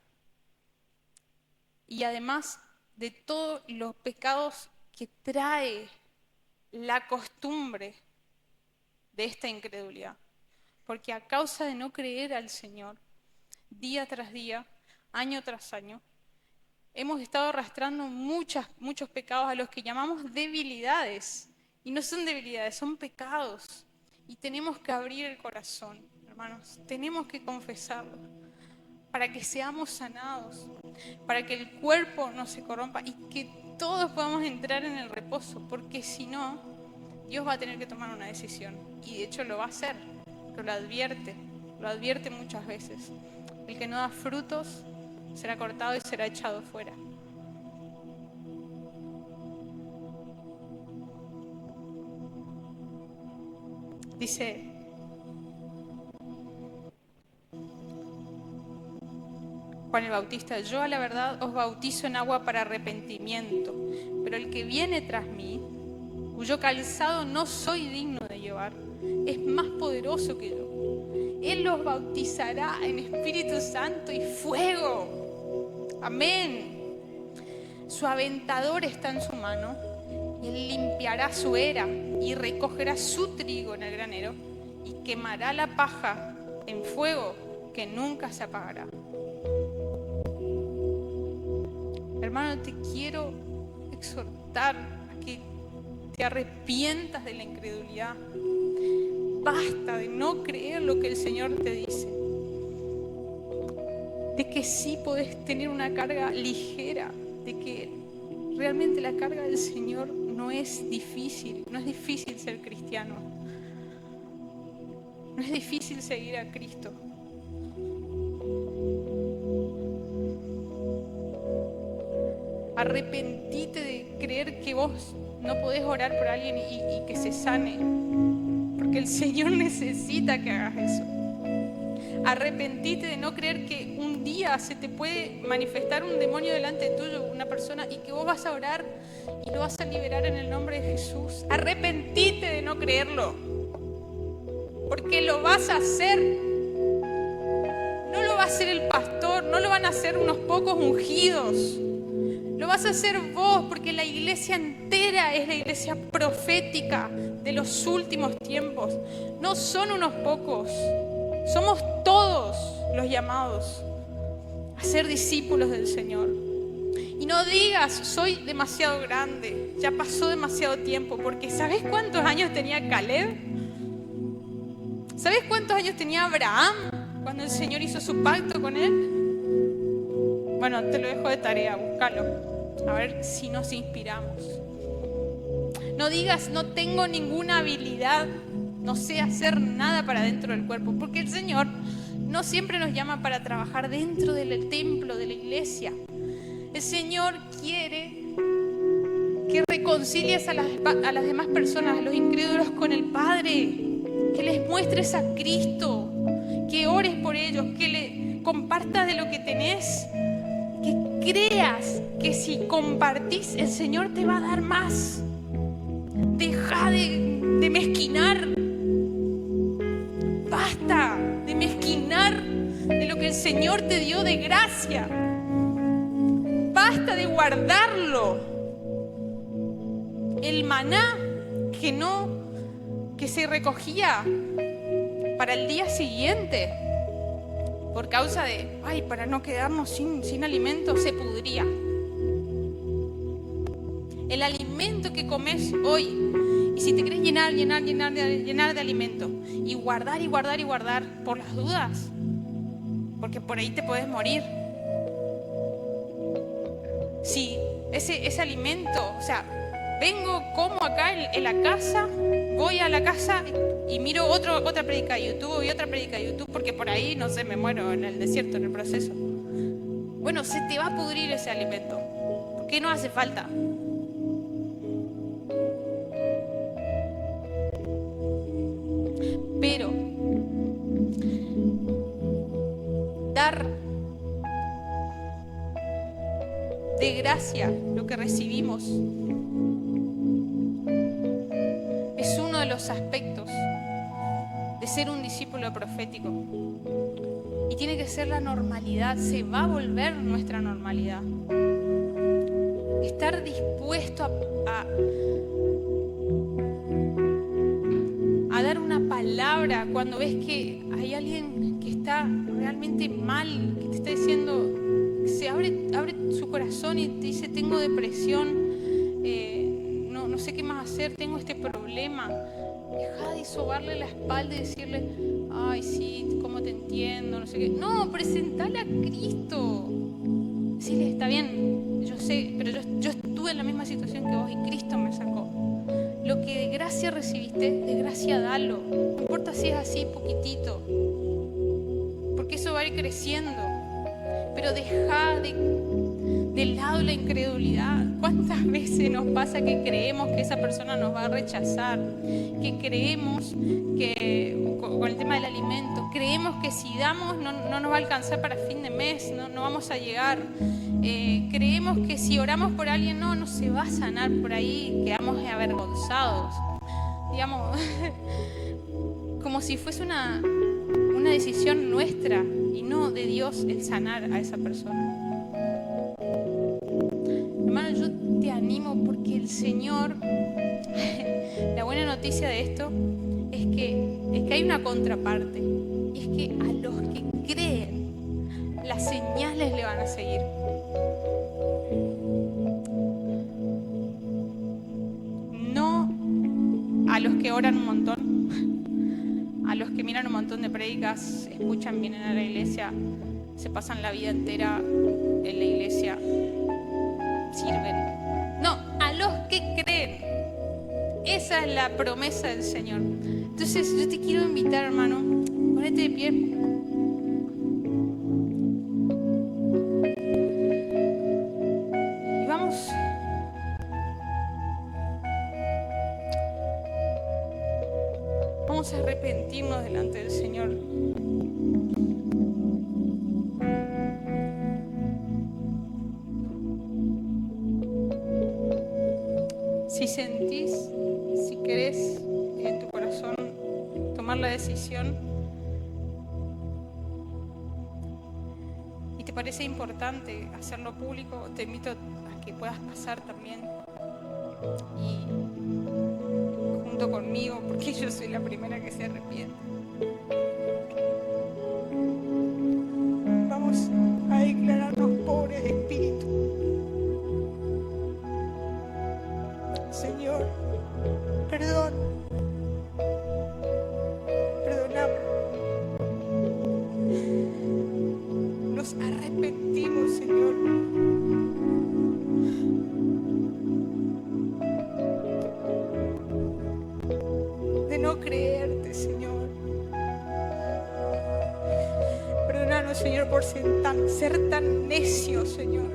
Y además de todos los pecados que trae la costumbre de esta incredulidad. Porque a causa de no creer al Señor, día tras día, año tras año, hemos estado arrastrando muchos pecados a los que llamamos debilidades. Y no son debilidades, son pecados. Y tenemos que abrir el corazón, hermanos. Tenemos que confesarlo para que seamos sanados, para que el cuerpo no se corrompa y que todos podamos entrar en el reposo. Porque si no, Dios va a tener que tomar una decisión. Y de hecho lo va a hacer, pero lo advierte. lo advierte muchas veces. El que no da frutos será cortado y será echado fuera. Dice Juan el Bautista: yo a la verdad os bautizo en agua para arrepentimiento, pero el que viene tras mí, cuyo calzado no soy digno de llevar, es más poderoso que yo. Él los bautizará en Espíritu Santo y fuego. Amén. Su aventador está en su mano, y él limpiará su era y recogerá su trigo en el granero y quemará la paja en fuego que nunca se apagará. Hermano, te quiero exhortar a que te arrepientas de la incredulidad. Basta de no creer lo que el Señor te dice. De que sí podés tener una carga ligera, de que realmente la carga del Señor no es difícil ser cristiano. No es difícil seguir a Cristo. Arrepentite de creer que vos no podés orar por alguien y que se sane, porque el Señor necesita que hagas eso. Arrepentite de no creer que un día se te puede manifestar un demonio delante tuyo, una persona, y que vos vas a orar y lo vas a liberar en el nombre de Jesús. Arrepentite de no creerlo, porque lo vas a hacer. No lo va a hacer el pastor, no lo van a hacer unos pocos ungidos. Lo vas a hacer vos, porque la iglesia entera es la iglesia profética de los últimos tiempos. No son unos pocos, somos todos los llamados a ser discípulos del Señor. Y no digas, soy demasiado grande, ya pasó demasiado tiempo, porque ¿sabes cuántos años tenía Caleb? ¿Sabes cuántos años tenía Abraham cuando el Señor hizo su pacto con él? Bueno, te lo dejo de tarea, búscalo. A ver si nos inspiramos. No digas, no tengo ninguna habilidad, no sé hacer nada para dentro del cuerpo, porque el Señor no siempre nos llama para trabajar dentro del templo, de la iglesia. El Señor quiere que reconcilies a las demás personas, a los incrédulos, con el Padre, que les muestres a Cristo, que ores por ellos, que le compartas de lo que tenés, que creas que si compartís, el Señor te va a dar más. Deja de mezquinar. Basta de mezquinar de lo que el Señor te dio de gracia. Basta de guardarlo. El maná que se recogía para el día siguiente, por causa de, para no quedarnos sin alimento, se pudría. El alimento que comes hoy, y si te querés llenar de alimento, y guardar por las dudas, porque por ahí te podés morir. Si ese alimento, vengo, como acá en la casa, voy a la casa y miro otra prédica de YouTube y otra prédica de YouTube, porque por ahí, no sé, me muero en el desierto, en el proceso. Bueno, se te va a pudrir ese alimento, porque no hace falta. Pero dar de gracia lo que recibimos es uno de los aspectos de ser un discípulo profético, y tiene que ser la normalidad, se va a volver nuestra normalidad. Estar dispuesto a dar una palabra cuando ves que hay alguien que está realmente mal, que te está diciendo, se abre su corazón y te dice, tengo depresión, no sé qué más hacer, tengo este problema. Deja de sobarle la espalda y decirle, ay, sí, cómo te entiendo, no sé qué. No, presentale a Cristo. Decirle, está bien, yo sé, pero yo estuve en la misma situación que vos y Cristo me sacó. Lo que de gracia recibiste, de gracia dalo. No importa si es así, poquitito. va a ir creciendo. Pero deja de lado la incredulidad. ¿Cuántas veces nos pasa que creemos que esa persona nos va a rechazar? Que creemos que, con el tema del alimento, creemos que si damos no nos va a alcanzar para fin de mes, no vamos a llegar. Creemos que si oramos por alguien no se va a sanar por ahí, quedamos avergonzados. Digamos, como si fuese una decisión nuestra y no de Dios el sanar a esa persona. Hermano, yo te animo porque el Señor, la buena noticia de esto es que hay una contraparte, y es que a los que creen, las señales le van a seguir. No a los que oran un montón, a los que miran un montón de prédicas, escuchan, vienen a la iglesia, se pasan la vida entera en la iglesia, sirven. No, a los que creen. Esa es la promesa del Señor. Entonces yo te quiero invitar, hermano, ponete de pie. Y vamos a arrepentirnos delante del Señor. Si sentís, si querés en tu corazón tomar la decisión y te parece importante hacerlo público, te invito a que puedas pasar también y junto conmigo, porque yo soy la primera que se arrepiente. Vamos a declararnos pobres de espíritu. Señor, perdón, perdoname. Nos arrepentimos, Señor. De no creerte, Señor. Perdónanos, Señor, por ser tan necios, Señor.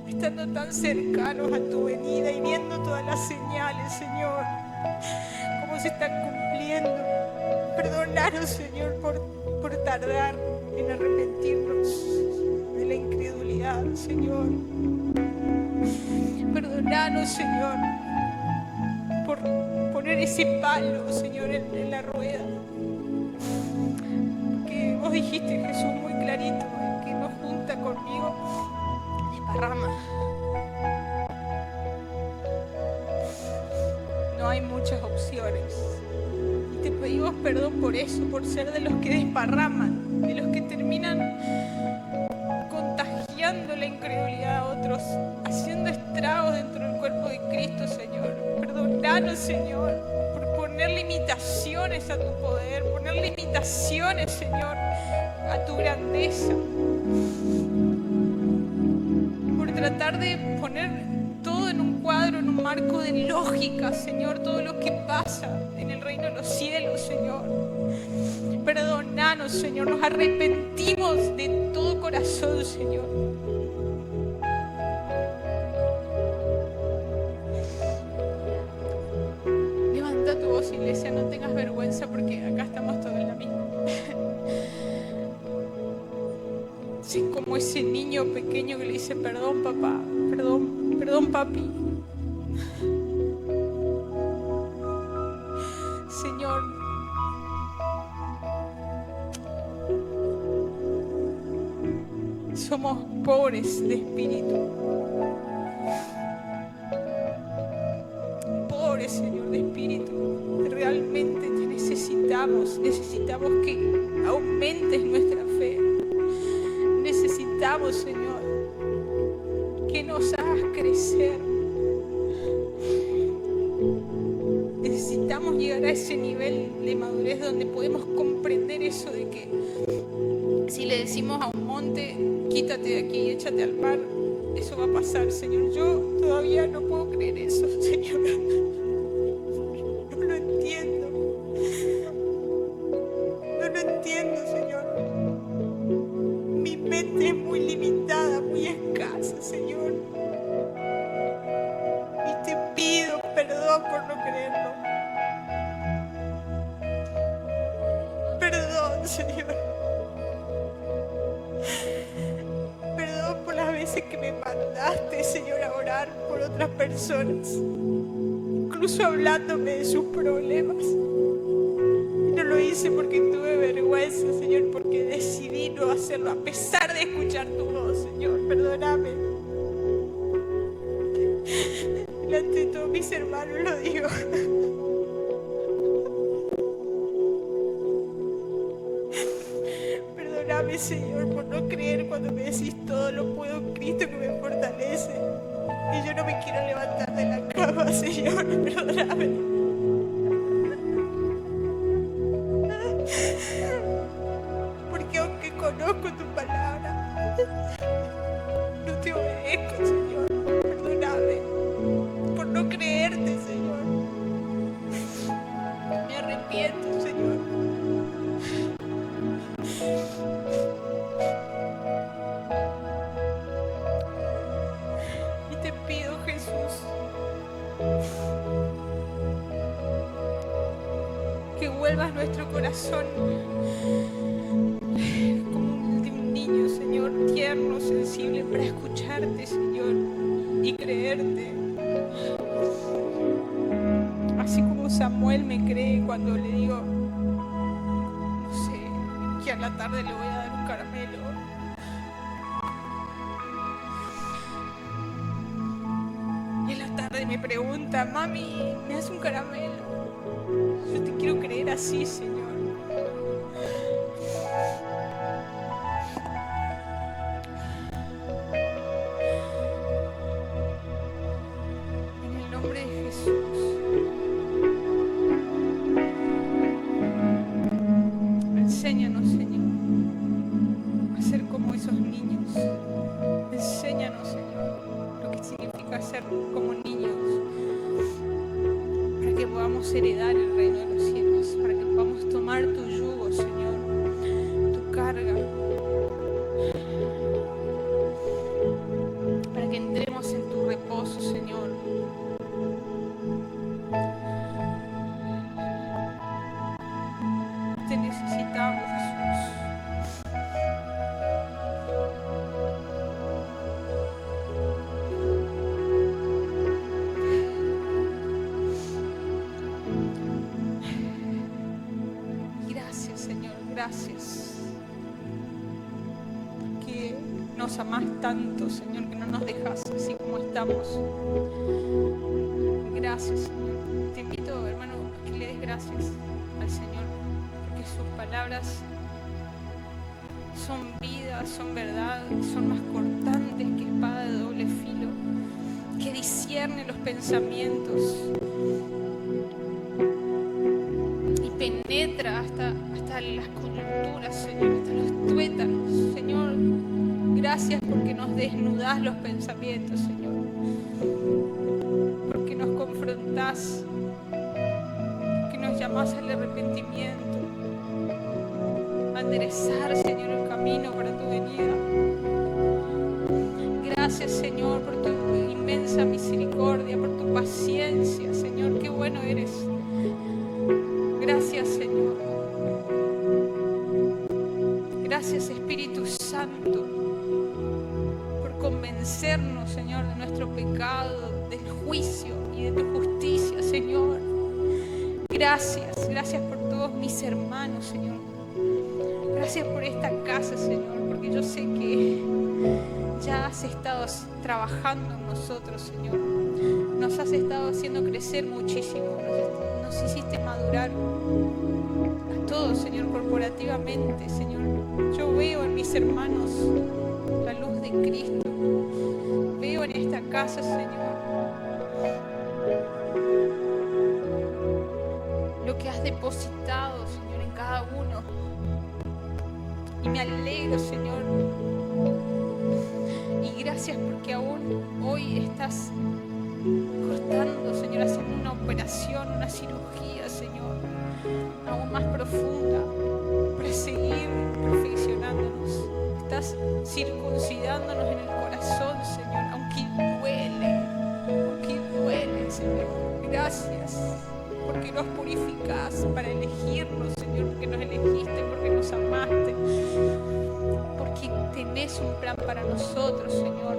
Estando tan cercanos a tu venida y viendo todas las señales, Señor, cómo se están cumpliendo. Perdónanos, Señor, por tardar en arrepentirnos de la incredulidad, Señor. Perdónanos, Señor, por poner ese palo, Señor, en la rueda. Porque vos dijiste, Jesús, muy clarito, el que no junta conmigo desparrama. No hay muchas opciones. Y te pedimos perdón por eso, por ser de los que desparraman, de los que terminan contagiando la incredulidad a otros, haciendo estragos dentro del cuerpo de Cristo, Señor. Perdonanos, Señor, por poner limitaciones a tu poder, poner limitaciones, Señor, a tu grandeza. Por tratar de poner todo en un cuadro, en un marco de lógica, Señor, todo lo que pasa en el reino de los cielos, Señor. Perdónanos, Señor, nos arrepentimos de todo corazón, Señor. Levanta tu voz, iglesia, no tengas vergüenza porque acá estamos todos en la misma. Sí, como ese niño pequeño que le dice, perdón, papá, perdón, papi. Señor, somos pobres de espíritu. Pobres, Señor, de espíritu. Realmente te necesitamos que aumentes nuestra fe. Necesitamos, Señor, que nos hagas crecer. Necesitamos llegar a ese nivel de madurez donde podemos comprender eso de que si le decimos a un monte, quítate de aquí y échate al mar, eso va a pasar, Señor. Yo todavía no puedo creer eso, Señor. No lo entiendo. No lo entiendo, Señor. Mi mente es muy limitada, muy escasa, Señor. Y te pido perdón por no creerlo. Perdón, Señor. Perdón por las veces que me mandaste, Señor, a orar por otras personas, incluso hablándome de sus problemas. Y no lo hice porque tuve vergüenza, Señor, porque decidí no hacerlo a pesar de escuchar tu voz, Señor. Perdóname. Delante de todos mis hermanos lo digo. Perdóname, Señor, por no creer cuando me decís todo lo puedo en Cristo que me fortalece. Y yo no me quiero levantar de la cama, Señor. Perdóname. Porque aunque conozco tu palabra, no te obedezco, Señor. Perdóname por no creerte, Señor. Me arrepiento, Señor. Y te pido, Jesús, que vuelvas nuestro corazón como el de un niño, Señor, tierno, sensible, para escucharte, Señor, y creerte. Así como Samuel me cree cuando le digo, no sé, que a la tarde le voy a dar un caramelo. Y a la tarde me pregunta, mami, ¿me das un caramelo? Yo te quiero creer así, Señor. En el nombre de Jesús. Enséñanos, Señor, a ser como esos niños. Enséñanos, Señor, lo que significa ser como niños, para que podamos heredar el reino de los cielos, para que podamos tomar tu yugo, Señor, tu carga, para que entremos en tu reposo, Señor. Te necesitamos, Jesús. Gracias, Señor, gracias. Que nos amás tanto, Señor, que no nos dejas así como estamos. Gracias, Señor. Te invito, hermano, a que le des gracias al Señor, porque sus palabras son vida, son verdad, son más cortantes que espada de doble filo, que discierne los pensamientos y penetra hasta las coyunturas, Señor, hasta los tuétanos. Señor, gracias porque nos desnudás los pensamientos, Señor, porque nos confrontás, que nos llamás al arrepentimiento, a enderezar, Señor, el camino para tu venida. Gracias, Señor, por tu inmensa misericordia, por tu paciencia, Señor, qué bueno eres. Gracias, Señor. Gracias, Espíritu Santo, por convencernos, Señor, de nuestro pecado, del juicio y de tu justicia, Señor. Gracias, gracias por todos mis hermanos, Señor. Gracias por esta casa, Señor, porque yo sé que ya has estado trabajando en nosotros, Señor. Nos has estado haciendo crecer muchísimo, nos hiciste madurar a todos, Señor, corporativamente, Señor. Yo veo en mis hermanos la luz de Cristo. Veo en esta casa, Señor, lo que has depositado, Señor, en cada uno. Y me alegro, Señor. Y gracias porque aún hoy estás cortando, Señor, haciendo una operación, una cirugía, Señor, aún más profunda, para seguir estás circuncidándonos en el corazón, Señor, aunque duele, Señor. Gracias, porque nos purificás para elegirnos, Señor, porque nos elegiste, porque nos amaste, porque tenés un plan para nosotros, Señor,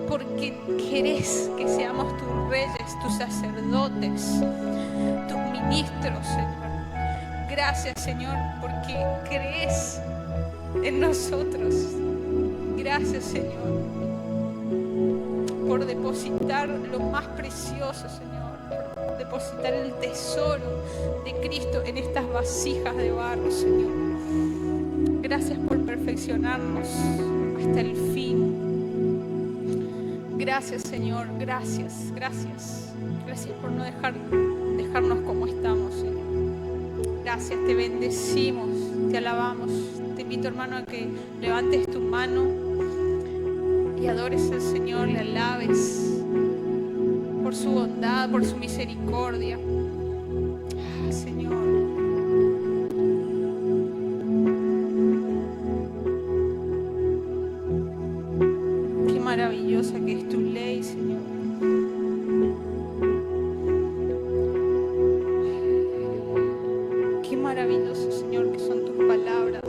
porque querés que seamos tus reyes, tus sacerdotes, tus ministros, Señor. Gracias, Señor, porque crees en nosotros. Gracias, Señor, por depositar lo más precioso, Señor, por depositar el tesoro de Cristo en estas vasijas de barro, Señor. Gracias por perfeccionarnos hasta el fin. Gracias, Señor, gracias, gracias. Gracias por no dejarnos como estamos, Señor. Gracias, te bendecimos, te alabamos. Te invito, hermano, a que levantes tu mano y adores al Señor, le alabes por su bondad, por su misericordia. Señor. Qué maravillosa que es tu ley, Señor. Qué maravilloso, Señor, que son tus palabras.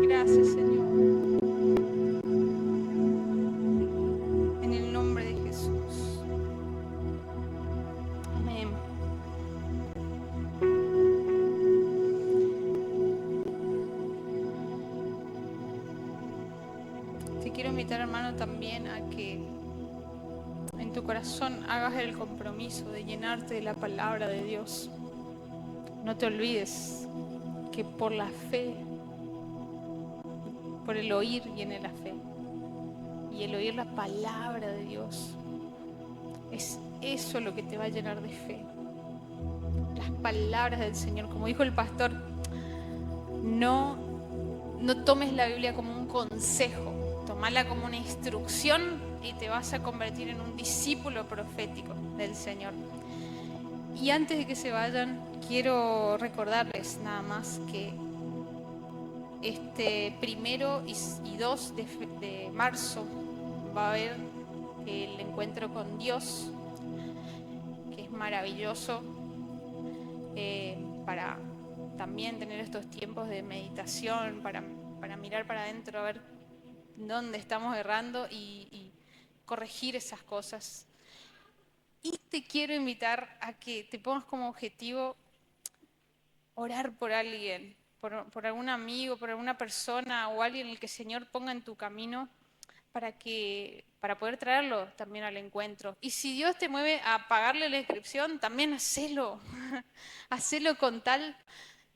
Gracias, Señor. En el nombre de Jesús. Amén. Te quiero invitar, hermano, también a que en tu corazón hagas el compromiso de llenarte de la palabra de Dios. No te olvides que por la fe, por el oír viene la fe. Y el oír la palabra de Dios es eso lo que te va a llenar de fe. Las palabras del Señor, como dijo el pastor, no tomes la Biblia como un consejo, tomala como una instrucción y te vas a convertir en un discípulo profético del Señor. Y antes de que se vayan, quiero recordarles nada más que este 1 y 2 de marzo va a haber el encuentro con Dios, que es maravilloso, para también tener estos tiempos de meditación, para mirar para adentro, a ver dónde estamos errando y corregir esas cosas. Y te quiero invitar a que te pongas como objetivo orar por alguien, por algún amigo, por alguna persona o alguien el que el Señor ponga en tu camino para poder traerlo también al encuentro. Y si Dios te mueve a pagarle la inscripción, también hacelo. Hacelo con tal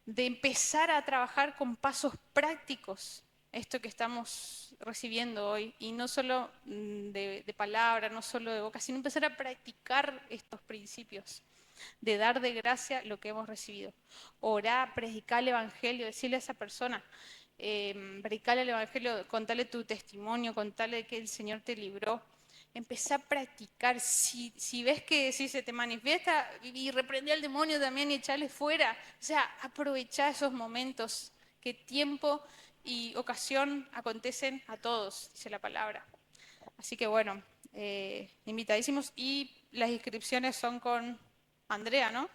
de empezar a trabajar con pasos prácticos, esto que estamos recibiendo hoy, y no solo de palabra, no solo de boca, sino empezar a practicar estos principios de dar de gracia lo que hemos recibido. Orar, predicar el evangelio, decirle a esa persona, predicarle el evangelio, contarle tu testimonio, contarle que el Señor te libró. Empezá a practicar. Si ves que si se te manifiesta, y reprende al demonio también y echarle fuera. O sea, aprovechá esos momentos, que tiempo y ocasión acontecen a todos, dice la palabra. Así que bueno, invitadísimos, y las inscripciones son con Andrea, ¿no?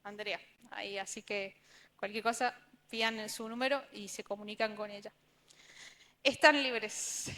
Andrea, ahí, así que cualquier cosa pidan su número y se comunican con ella. Están libres.